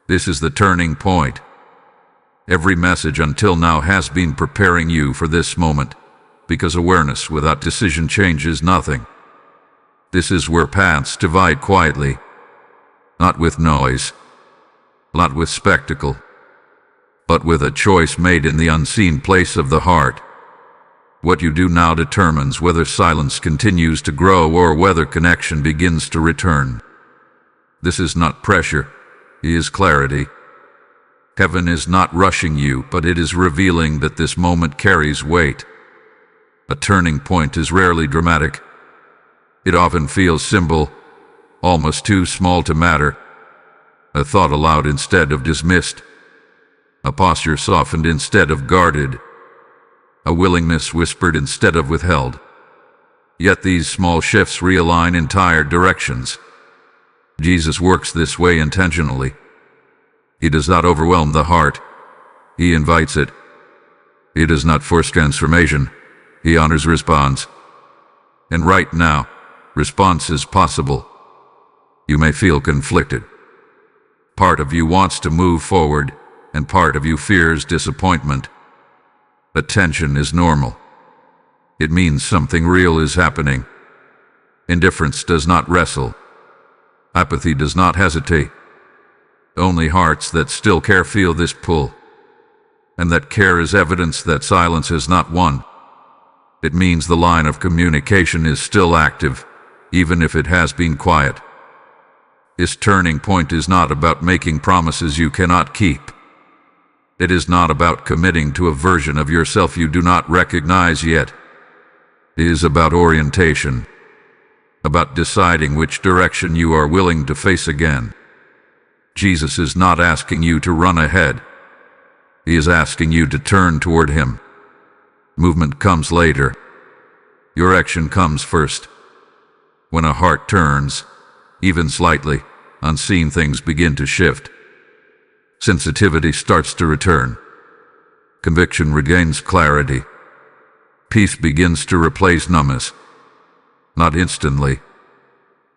This is the turning point. Every message until now has been preparing you for this moment, because awareness without decision changes nothing. This is where paths divide quietly, not with noise, not with spectacle, but with a choice made in the unseen place of the heart. What you do now determines whether silence continues to grow or whether connection begins to return. This is not pressure, it is clarity. Heaven is not rushing you, but it is revealing that this moment carries weight. A turning point is rarely dramatic. It often feels simple, almost too small to matter. A thought aloud instead of dismissed. A posture softened instead of guarded. A willingness whispered instead of withheld. Yet these small shifts realign entire directions. Jesus works this way intentionally. He does not overwhelm the heart. He invites it. He does not force transformation. He honors response. And right now, response is possible. You may feel conflicted. Part of you wants to move forward, and part of you fears disappointment. But tension is normal. It means something real is happening. Indifference does not wrestle. Apathy does not hesitate. Only hearts that still care feel this pull. And that care is evidence that silence is not won. It means the line of communication is still active, even if it has been quiet. This turning point is not about making promises you cannot keep. It is not about committing to a version of yourself you do not recognize yet. It is about orientation, about deciding which direction you are willing to face again. Jesus is not asking you to run ahead. He is asking you to turn toward Him. Movement comes later. Your action comes first. When a heart turns, even slightly, unseen things begin to shift. Sensitivity starts to return. Conviction regains clarity. Peace begins to replace numbness. Not instantly,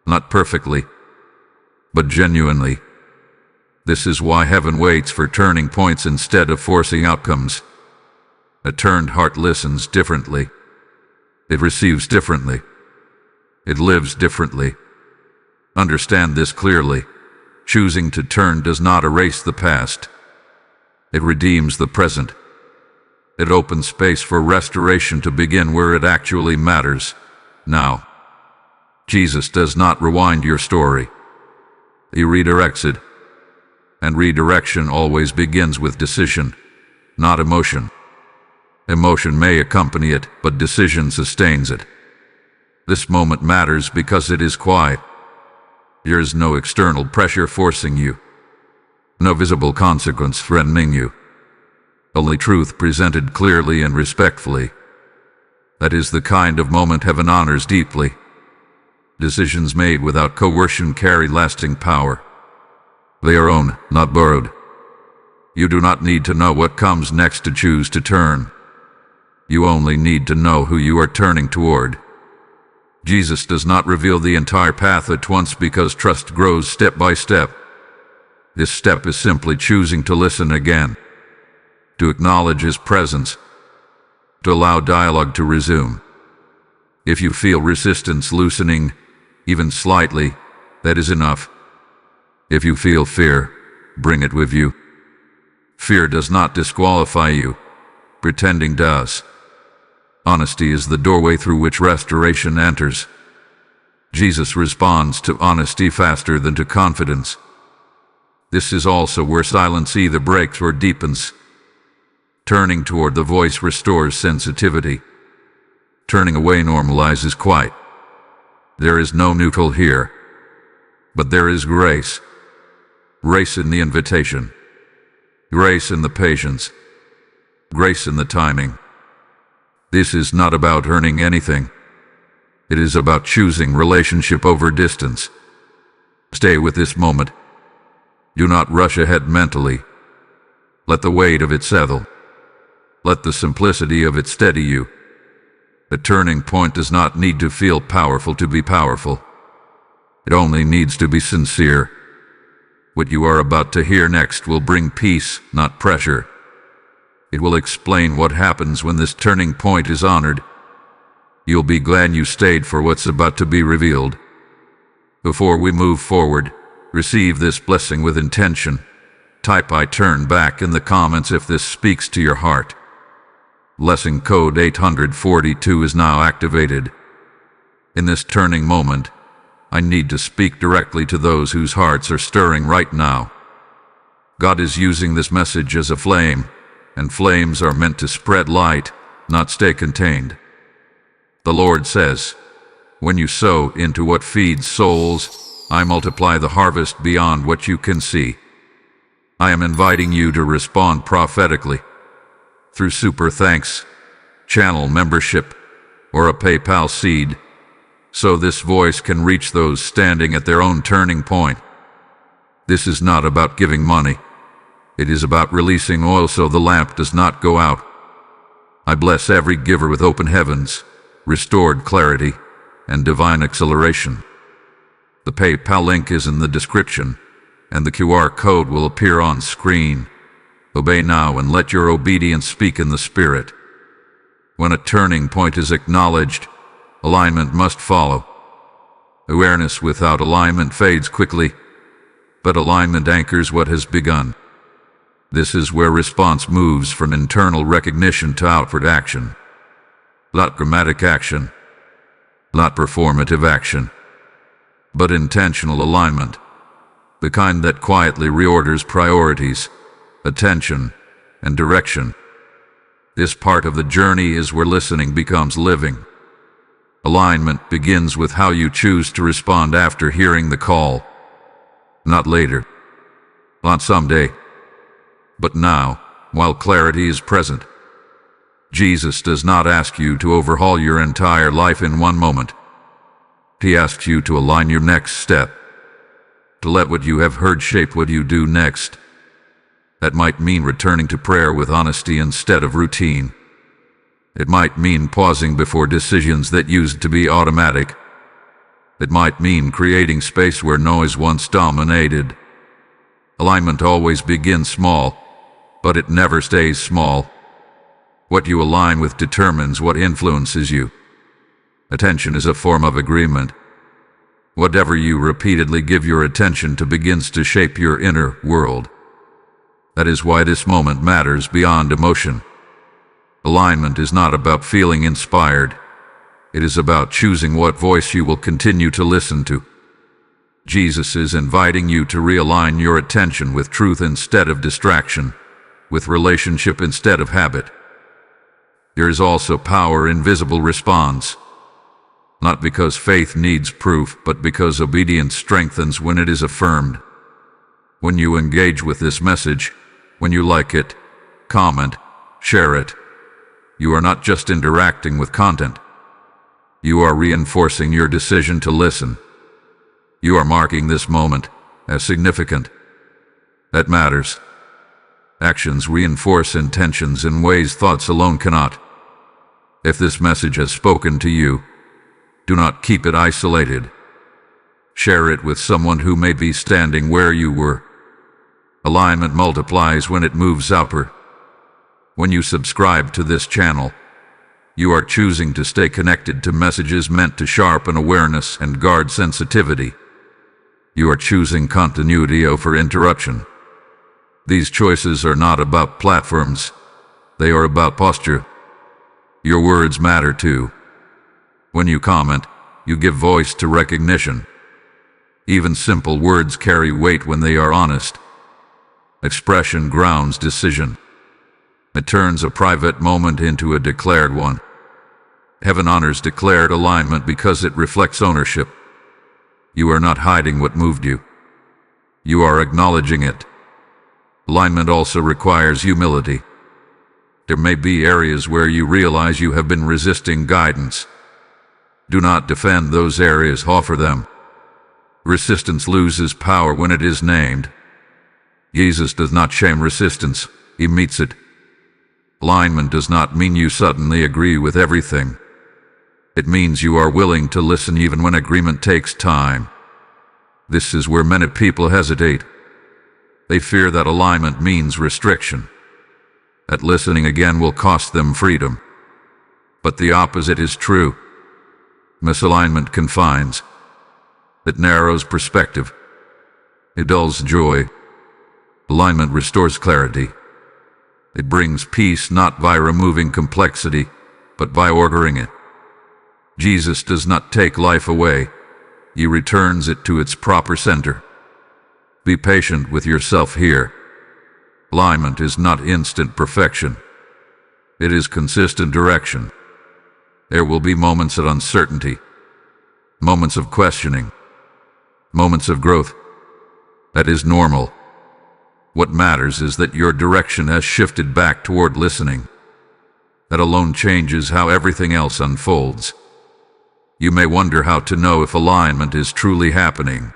not perfectly, but genuinely. This is why heaven waits for turning points instead of forcing outcomes. A turned heart listens differently. It receives differently. It lives differently. Understand this clearly. Choosing to turn does not erase the past. It redeems the present. It opens space for restoration to begin where it actually matters, now. Jesus does not rewind your story. He redirects it. And redirection always begins with decision, not emotion. Emotion may accompany it, but decision sustains it. This moment matters because it is quiet. There is no external pressure forcing you, no visible consequence threatening you. Only truth presented clearly and respectfully. That is the kind of moment heaven honors deeply. Decisions made without coercion carry lasting power. They are owned, not borrowed. You do not need to know what comes next to choose to turn. You only need to know who you are turning toward. Jesus does not reveal the entire path at once because trust grows step by step. This step is simply choosing to listen again, to acknowledge His presence, to allow dialogue to resume. If you feel resistance loosening, even slightly, that is enough. If you feel fear, bring it with you. Fear does not disqualify you. Pretending does. Honesty is the doorway through which restoration enters. Jesus responds to honesty faster than to confidence. This is also where silence either breaks or deepens. Turning toward the voice restores sensitivity. Turning away normalizes quiet. There is no neutral here, but there is grace. Grace in the invitation. Grace in the patience. Grace in the timing. This is not about earning anything. It is about choosing relationship over distance. Stay with this moment. Do not rush ahead mentally. Let the weight of it settle. Let the simplicity of it steady you. The turning point does not need to feel powerful to be powerful. It only needs to be sincere. What you are about to hear next will bring peace, not pressure. It will explain what happens when this turning point is honored. You'll be glad you stayed for what's about to be revealed. Before we move forward, receive this blessing with intention. Type "I turn back" in the comments if this speaks to your heart. Blessing code 842 is now activated. In this turning moment, I need to speak directly to those whose hearts are stirring right now. God is using this message as a flame, and flames are meant to spread light, not stay contained. The Lord says, "When you sow into what feeds souls, I multiply the harvest beyond what you can see." I am inviting you to respond prophetically through super thanks, channel membership, or a PayPal seed, so this voice can reach those standing at their own turning point. This is not about giving money. It is about releasing oil so the lamp does not go out. I bless every giver with open heavens, restored clarity, and divine acceleration. The PayPal link is in the description, and the QR code will appear on screen. Obey now and let your obedience speak in the Spirit. When a turning point is acknowledged, alignment must follow. Awareness without alignment fades quickly, but alignment anchors what has begun. This is where response moves from internal recognition to outward action. Not dramatic action, not performative action, but intentional alignment. The kind that quietly reorders priorities, attention, and direction. This part of the journey is where listening becomes living. Alignment begins with how you choose to respond after hearing the call. Not later, not someday, but now, while clarity is present. Jesus does not ask you to overhaul your entire life in one moment. He asks you to align your next step, to let what you have heard shape what you do next. That might mean returning to prayer with honesty instead of routine. It might mean pausing before decisions that used to be automatic. It might mean creating space where noise once dominated. Alignment always begins small, but it never stays small. What you align with determines what influences you. Attention is a form of agreement. Whatever you repeatedly give your attention to begins to shape your inner world. That is why this moment matters beyond emotion. Alignment is not about feeling inspired. It is about choosing what voice you will continue to listen to. Jesus is inviting you to realign your attention with truth instead of distraction, with relationship instead of habit. There is also power in visible response. Not because faith needs proof, but because obedience strengthens when it is affirmed. When you engage with this message, when you like it, comment, share it, you are not just interacting with content. You are reinforcing your decision to listen. You are marking this moment as significant. That matters. Actions reinforce intentions in ways thoughts alone cannot. If this message has spoken to you, do not keep it isolated. Share it with someone who may be standing where you were. Alignment multiplies when it moves outward. When you subscribe to this channel, you are choosing to stay connected to messages meant to sharpen awareness and guard sensitivity. You are choosing continuity over interruption. These choices are not about platforms. They are about posture. Your words matter too. When you comment, you give voice to recognition. Even simple words carry weight when they are honest. Expression grounds decision. It turns a private moment into a declared one. Heaven honors declared alignment because it reflects ownership. You are not hiding what moved you. You are acknowledging it. Alignment also requires humility. There may be areas where you realize you have been resisting guidance. Do not defend those areas, offer them. Resistance loses power when it is named. Jesus does not shame resistance, he meets it. Alignment does not mean you suddenly agree with everything. It means you are willing to listen even when agreement takes time. This is where many people hesitate. They fear that alignment means restriction, that listening again will cost them freedom. But the opposite is true. Misalignment confines. It narrows perspective. It dulls joy. Alignment restores clarity. It brings peace not by removing complexity, but by ordering it. Jesus does not take life away. He returns it to its proper center. Be patient with yourself here. Alignment is not instant perfection. It is consistent direction. There will be moments of uncertainty, moments of questioning, moments of growth. That is normal. What matters is that your direction has shifted back toward listening. That alone changes how everything else unfolds. You may wonder how to know if alignment is truly happening.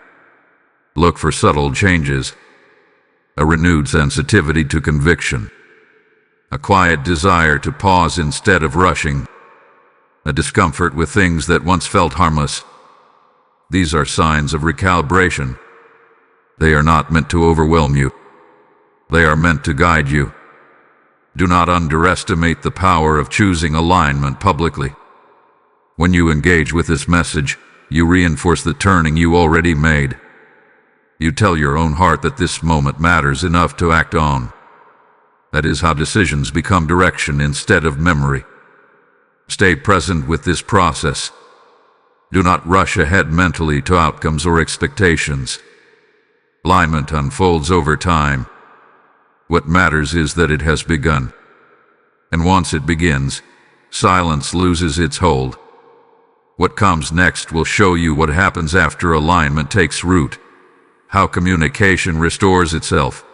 Look for subtle changes. A renewed sensitivity to conviction. A quiet desire to pause instead of rushing. A discomfort with things that once felt harmless. These are signs of recalibration. They are not meant to overwhelm you. They are meant to guide you. Do not underestimate the power of choosing alignment publicly. When you engage with this message, you reinforce the turning you already made. You tell your own heart that this moment matters enough to act on. That is how decisions become direction instead of memory. Stay present with this process. Do not rush ahead mentally to outcomes or expectations. Alignment unfolds over time. What matters is that it has begun. And once it begins, silence loses its hold. What comes next will show you what happens after alignment takes root, how communication restores itself,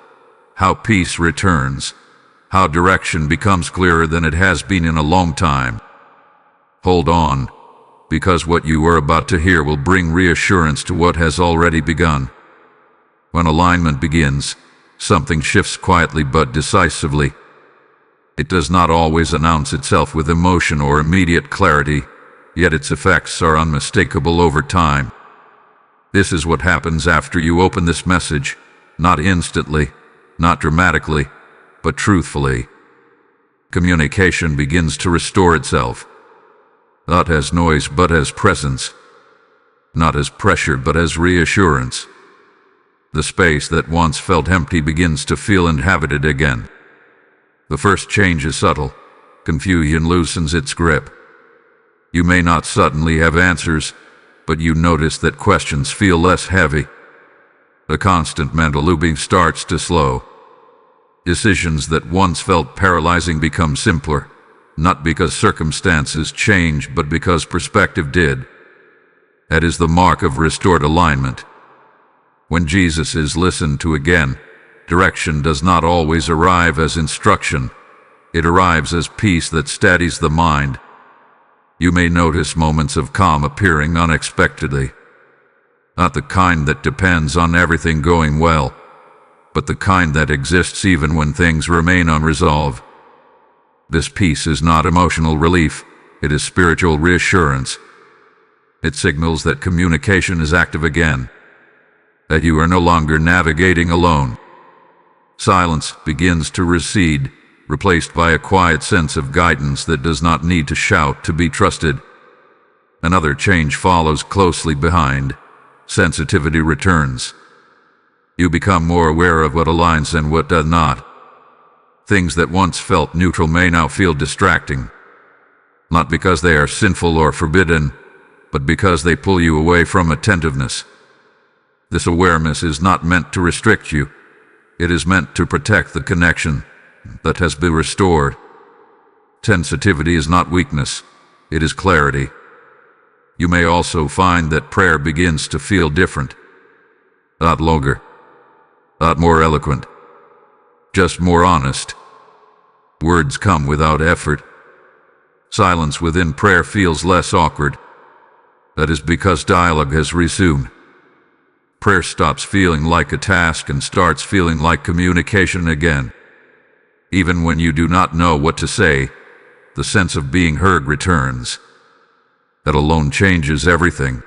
how peace returns, how direction becomes clearer than it has been in a long time. Hold on, because what you are about to hear will bring reassurance to what has already begun. When alignment begins, something shifts quietly but decisively. It does not always announce itself with emotion or immediate clarity, yet its effects are unmistakable over time. This is what happens after you open this message, not instantly, not dramatically, but truthfully. Communication begins to restore itself, not as noise but as presence, not as pressure but as reassurance. The space that once felt empty begins to feel inhabited again. The first change is subtle. Confusion loosens its grip. You may not suddenly have answers, but you notice that questions feel less heavy. The constant mental looping starts to slow. Decisions that once felt paralyzing become simpler, not because circumstances change, but because perspective did. That is the mark of restored alignment. When Jesus is listened to again, direction does not always arrive as instruction. It arrives as peace that steadies the mind. You may notice moments of calm appearing unexpectedly. Not the kind that depends on everything going well, but the kind that exists even when things remain unresolved. This peace is not emotional relief, it is spiritual reassurance. It signals that communication is active again, that you are no longer navigating alone. Silence begins to recede, replaced by a quiet sense of guidance that does not need to shout to be trusted. Another change follows closely behind. Sensitivity returns. You become more aware of what aligns and what does not. Things that once felt neutral may now feel distracting, not because they are sinful or forbidden, but because they pull you away from attentiveness. This awareness is not meant to restrict you. It is meant to protect the connection that has been restored. Sensitivity is not weakness, it is clarity. You may also find that prayer begins to feel different. Not longer, not more eloquent, just more honest. Words come without effort. Silence within prayer feels less awkward. That is because dialogue has resumed. Prayer stops feeling like a task and starts feeling like communication again. Even when you do not know what to say, the sense of being heard returns. That alone changes everything.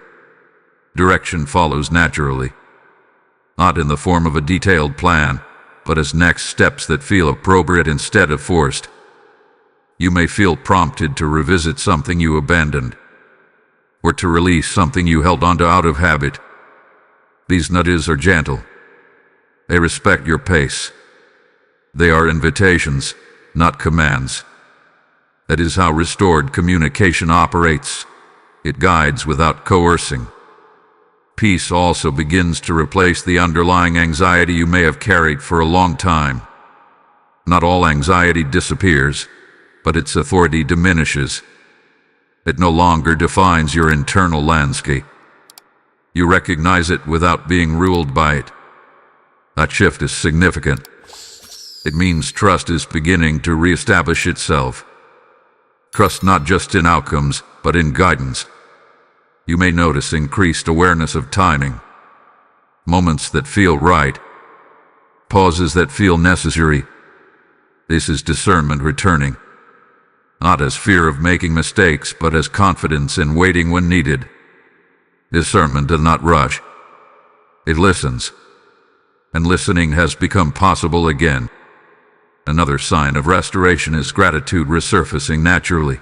Direction follows naturally. not in the form of a detailed plan, but as next steps that feel appropriate instead of forced. You may feel prompted to revisit something you abandoned, or to release something you held onto out of habit. These nudges are gentle. They respect your pace. They are invitations, not commands. That is how restored communication operates. It guides without coercing. Peace also begins to replace the underlying anxiety you may have carried for a long time. Not all anxiety disappears, but its authority diminishes. It no longer defines your internal landscape. You recognize it without being ruled by it. That shift is significant. It means trust is beginning to reestablish itself. Trust not just in outcomes, but in guidance. You may notice increased awareness of timing, moments that feel right, pauses that feel necessary. This is discernment returning, not as fear of making mistakes, but as confidence in waiting when needed. Discernment does not rush. It listens, and listening has become possible again. Another sign of restoration is gratitude resurfacing naturally.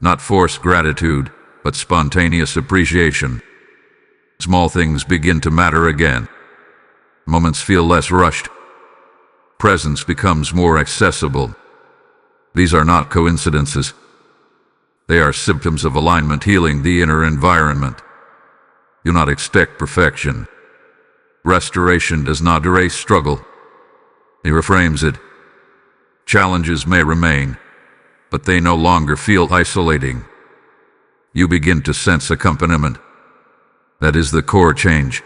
Not forced gratitude, but spontaneous appreciation. Small things begin to matter again. Moments feel less rushed. Presence becomes more accessible. These are not coincidences. They are symptoms of alignment healing the inner environment. Do not expect perfection. Restoration does not erase struggle. It reframes it. Challenges may remain, but they no longer feel isolating. You begin to sense accompaniment. That is the core change.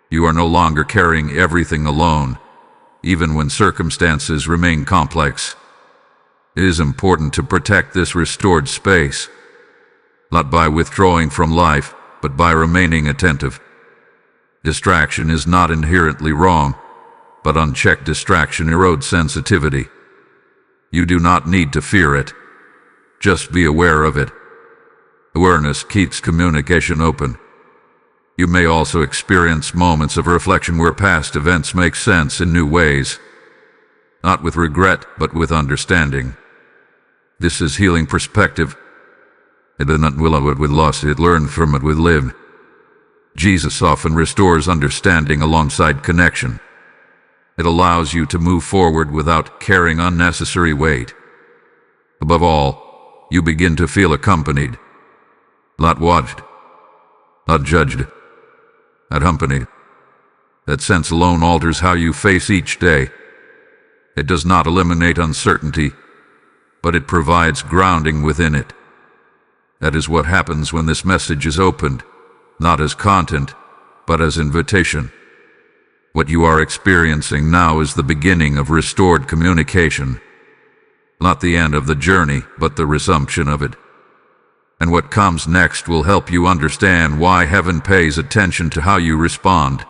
You are no longer carrying everything alone, even when circumstances remain complex. It is important to protect this restored space, not by withdrawing from life, but by remaining attentive. Distraction is not inherently wrong, but unchecked distraction erodes sensitivity. You do not need to fear it. Just be aware of it. Awareness keeps communication open. You may also experience moments of reflection where past events make sense in new ways, not with regret, but with understanding. This is healing perspective. It did not will it with loss, it learned from it with lived. Jesus often restores understanding alongside connection. It allows you to move forward without carrying unnecessary weight. Above all, you begin to feel accompanied, not watched, not judged, accompanied. That sense alone alters how you face each day. It does not eliminate uncertainty, but it provides grounding within it. That is what happens when this message is opened, not as content, but as invitation. What you are experiencing now is the beginning of restored communication, not the end of the journey, but the resumption of it. And what comes next will help you understand why heaven pays attention to how you respond,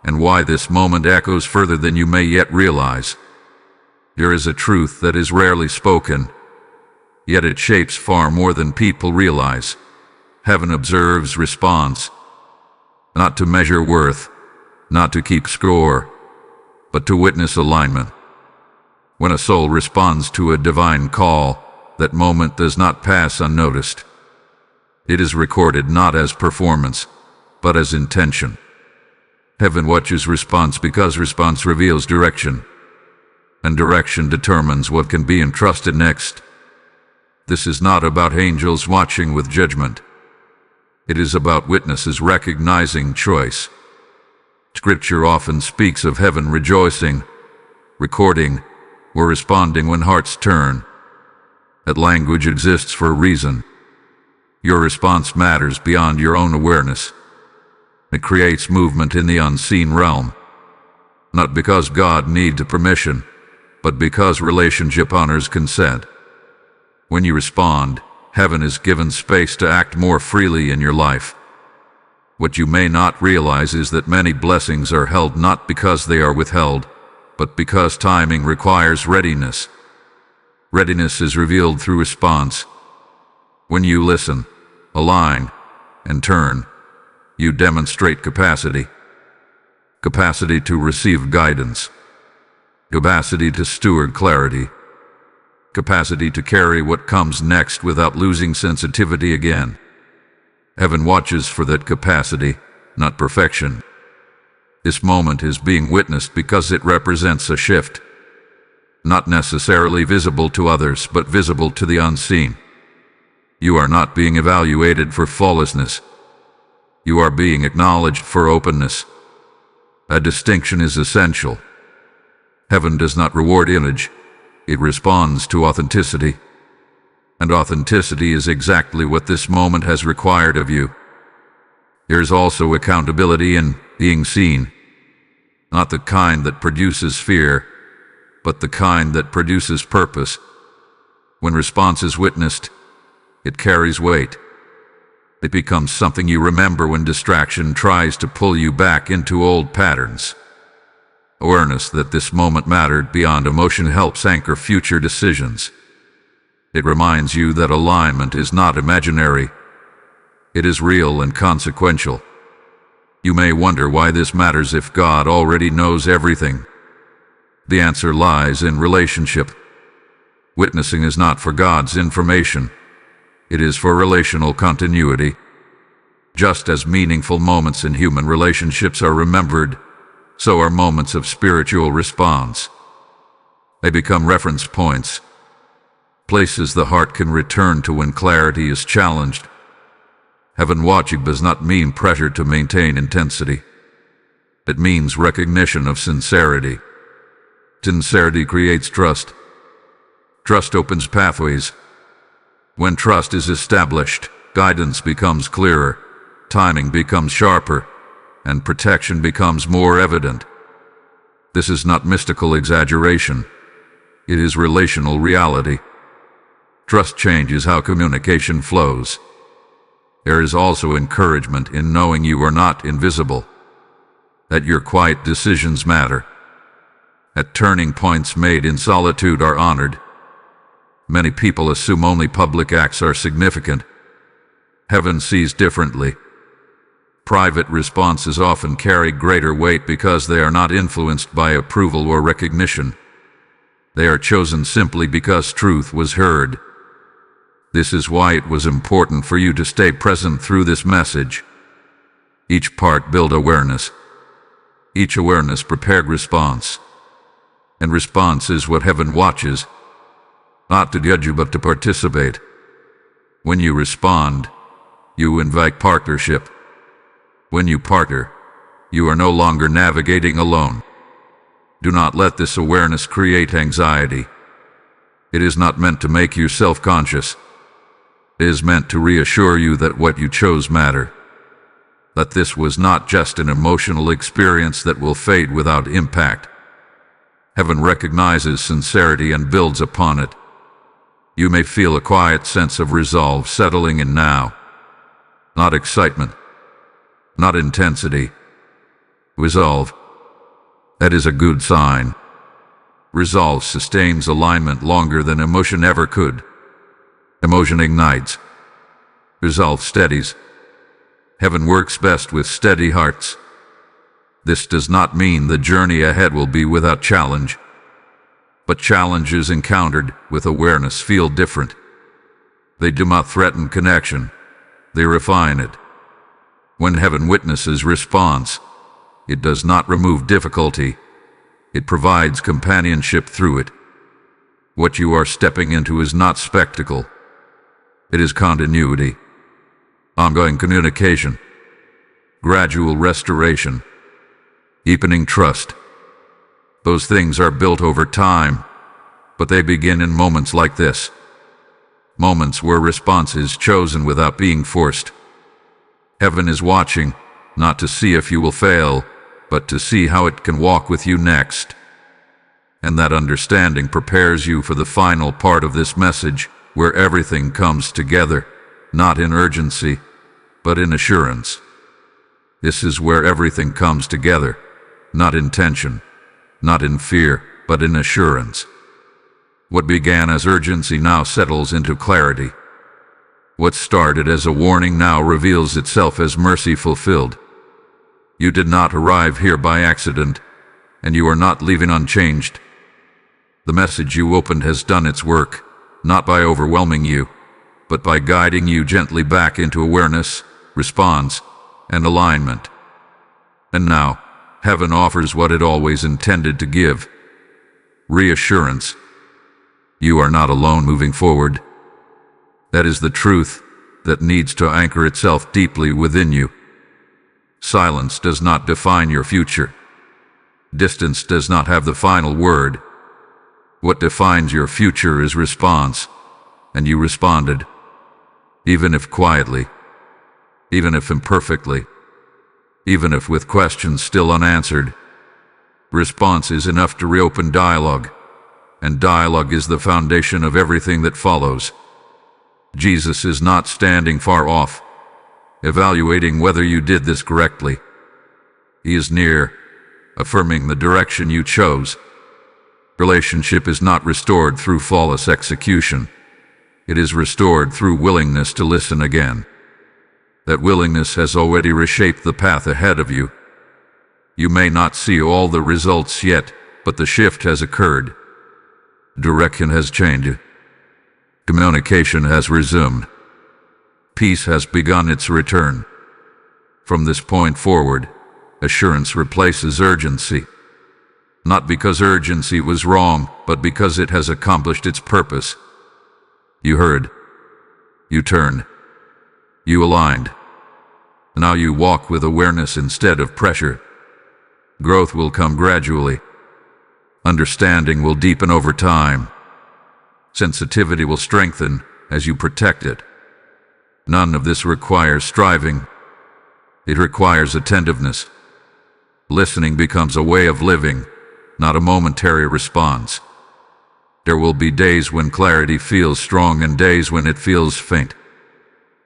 and why this moment echoes further than you may yet realize. There is a truth that is rarely spoken, yet it shapes far more than people realize. Heaven observes response, not to measure worth, not to keep score, but to witness alignment. When a soul responds to a divine call, that moment does not pass unnoticed. It is recorded not as performance, but as intention. Heaven watches response because response reveals direction, and direction determines what can be entrusted next. This is not about angels watching with judgment. It is about witnesses recognizing choice. Scripture often speaks of heaven rejoicing, recording, or responding when hearts turn. That language exists for a reason. Your response matters beyond your own awareness. It creates movement in the unseen realm, not because God needs permission, but because relationship honors consent. When you respond, heaven is given space to act more freely in your life. What you may not realize is that many blessings are held not because they are withheld, but because timing requires readiness. Readiness is revealed through response. When you listen, align, and turn, you demonstrate capacity. capacity to receive guidance, capacity to steward clarity, capacity to carry what comes next without losing sensitivity again. Heaven watches for that capacity, not perfection. This moment is being witnessed because it represents a shift, not necessarily visible to others, but visible to the unseen. You are not being evaluated for flawlessness. You are being acknowledged for openness. A distinction is essential. Heaven does not reward image. It responds to authenticity. And authenticity is exactly what this moment has required of you. There is also accountability in being seen, not the kind that produces fear, but the kind that produces purpose. When response is witnessed, it carries weight. It becomes something you remember when distraction tries to pull you back into old patterns. Awareness that this moment mattered beyond emotion helps anchor future decisions. It reminds you that alignment is not imaginary. It is real and consequential. You may wonder why this matters if God already knows everything. The answer lies in relationship. Witnessing is not for God's information. It is for relational continuity. Just as meaningful moments in human relationships are remembered, so are moments of spiritual response. They become reference points, places the heart can return to when clarity is challenged. Heaven watching does not mean pressure to maintain intensity. It means recognition of sincerity. Sincerity creates trust. Trust opens pathways. When trust is established, guidance becomes clearer, timing becomes sharper, and protection becomes more evident. This is not mystical exaggeration. It is relational reality. Trust changes how communication flows. There is also encouragement in knowing you are not invisible, that your quiet decisions matter, that turning points made in solitude are honored. Many people assume only public acts are significant. Heaven sees differently. Private responses often carry greater weight because they are not influenced by approval or recognition. They are chosen simply because truth was heard. This is why it was important for you to stay present through this message. Each part built awareness. Each awareness prepared response. And response is what heaven watches, not to judge you but to participate. When you respond, you invite partnership. When you partner, you are no longer navigating alone. Do not let this awareness create anxiety. It is not meant to make you self-conscious. It is meant to reassure you that what you chose mattered. That this was not just an emotional experience that will fade without impact. Heaven recognizes sincerity and builds upon it. You may feel a quiet sense of resolve settling in now. Not excitement, not intensity. Resolve. That is a good sign. Resolve sustains alignment longer than emotion ever could. Emotion ignites. Resolve steadies. Heaven works best with steady hearts. This does not mean the journey ahead will be without challenge. But challenges encountered with awareness feel different. They do not threaten connection. They refine it. When heaven witnesses response, it does not remove difficulty. It provides companionship through it. What you are stepping into is not spectacle. It is continuity, ongoing communication, gradual restoration, deepening trust. Those things are built over time, but they begin in moments like this. Moments where response is chosen without being forced. Heaven is watching, not to see if you will fail, but to see how it can walk with you next. And that understanding prepares you for the final part of this message, where everything comes together, not in urgency, but in assurance. This is where everything comes together, not in tension, not in fear, but in assurance. What began as urgency now settles into clarity. What started as a warning now reveals itself as mercy fulfilled. You did not arrive here by accident, and you are not leaving unchanged. The message you opened has done its work, not by overwhelming you, but by guiding you gently back into awareness, response, and alignment. And now, heaven offers what it always intended to give: reassurance. You are not alone moving forward. That is the truth that needs to anchor itself deeply within you. Silence does not define your future. Distance does not have the final word. What defines your future is response, and you responded, even if quietly, even if imperfectly, even if with questions still unanswered. Response is enough to reopen dialogue, and dialogue is the foundation of everything that follows. Jesus is not standing far off, evaluating whether you did this correctly. He is near, affirming the direction you chose. Relationship is not restored through flawless execution. It is restored through willingness to listen again. That willingness has already reshaped the path ahead of you. You may not see all the results yet, but the shift has occurred. Direction has changed. Communication has resumed. Peace has begun its return. From this point forward, assurance replaces urgency. Not because urgency was wrong, but because it has accomplished its purpose. You heard. You turned. You aligned. Now you walk with awareness instead of pressure. Growth will come gradually. Understanding will deepen over time. Sensitivity will strengthen as you protect it. None of this requires striving. It requires attentiveness. Listening becomes a way of living, not a momentary response. There will be days when clarity feels strong and days when it feels faint.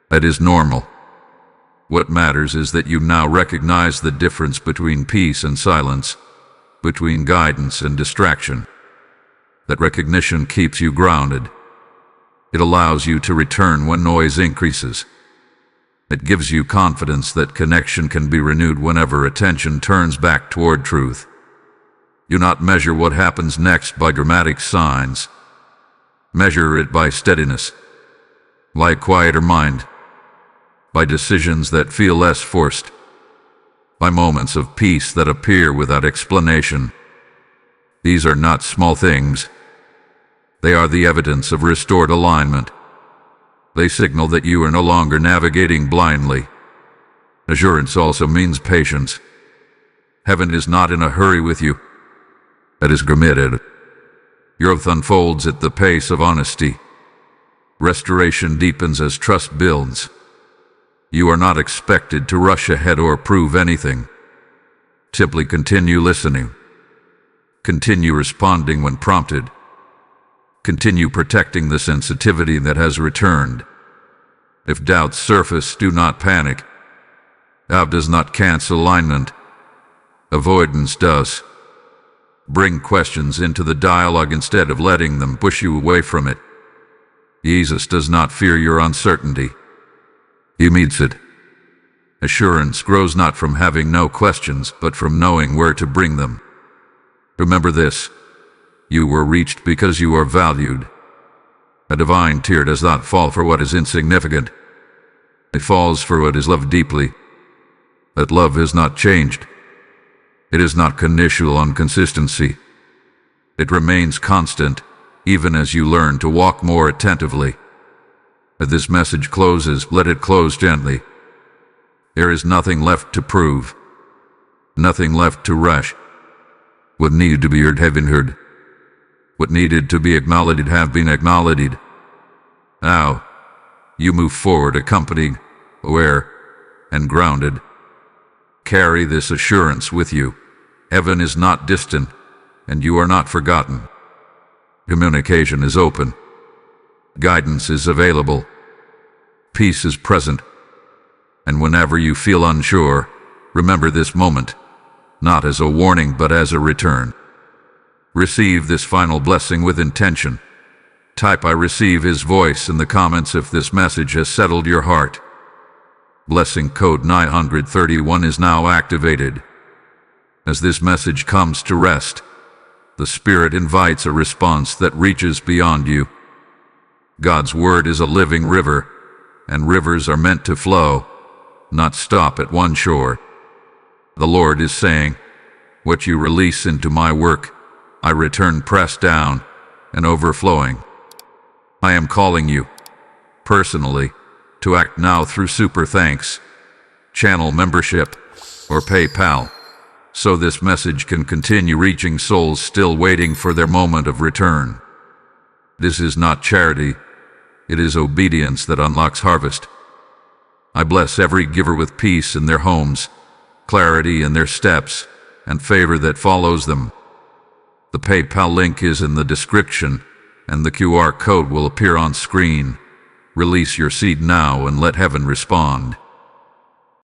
That is normal. What matters is that you now recognize the difference between peace and silence, between guidance and distraction. That recognition keeps you grounded. It allows you to return when noise increases. It gives you confidence that connection can be renewed whenever attention turns back toward truth. You not measure what happens next by dramatic signs. Measure it by steadiness, by a quieter mind, by decisions that feel less forced, by moments of peace that appear without explanation. These are not small things. They are the evidence of restored alignment. They signal that you are no longer navigating blindly. Assurance also means patience. Heaven is not in a hurry with you. It is committed. Growth unfolds at the pace of honesty. Restoration deepens as trust builds. You are not expected to rush ahead or prove anything. Simply continue listening. Continue responding when prompted. Continue protecting the sensitivity that has returned. If doubts surface, do not panic. Doubt does not cancel alignment. Avoidance does. Bring questions into the dialogue instead of letting them push you away from it. Jesus does not fear your uncertainty. He meets it. Assurance grows not from having no questions, but from knowing where to bring them. Remember this: you were reached because you are valued. A divine tear does not fall for what is insignificant. It falls for what is loved deeply. That love is not changed. It is not conditional on consistency. It remains constant, even as you learn to walk more attentively. As this message closes, let it close gently. There is nothing left to prove, nothing left to rush. What needed to be heard have been heard. What needed to be acknowledged have been acknowledged. Now, you move forward accompanied, aware, and grounded. Carry this assurance with you. Heaven is not distant, and you are not forgotten. Communication is open. Guidance is available. Peace is present. And whenever you feel unsure, remember this moment, not as a warning but as a return. Receive this final blessing with intention. Type "I receive His voice" in the comments if this message has settled your heart. Blessing code 931 is now activated. As this message comes to rest, the Spirit invites a response that reaches beyond you. God's Word is a living river, and rivers are meant to flow, not stop at one shore. The Lord is saying, "What you release into my work, I return pressed down and overflowing." I am calling you, personally, to act now through super thanks, channel membership, or PayPal, so this message can continue reaching souls still waiting for their moment of return. This is not charity, it is obedience that unlocks harvest. I bless every giver with peace in their homes, clarity in their steps, and favor that follows them. The PayPal link is in the description, and the QR code will appear on screen. Release your seed now and let heaven respond.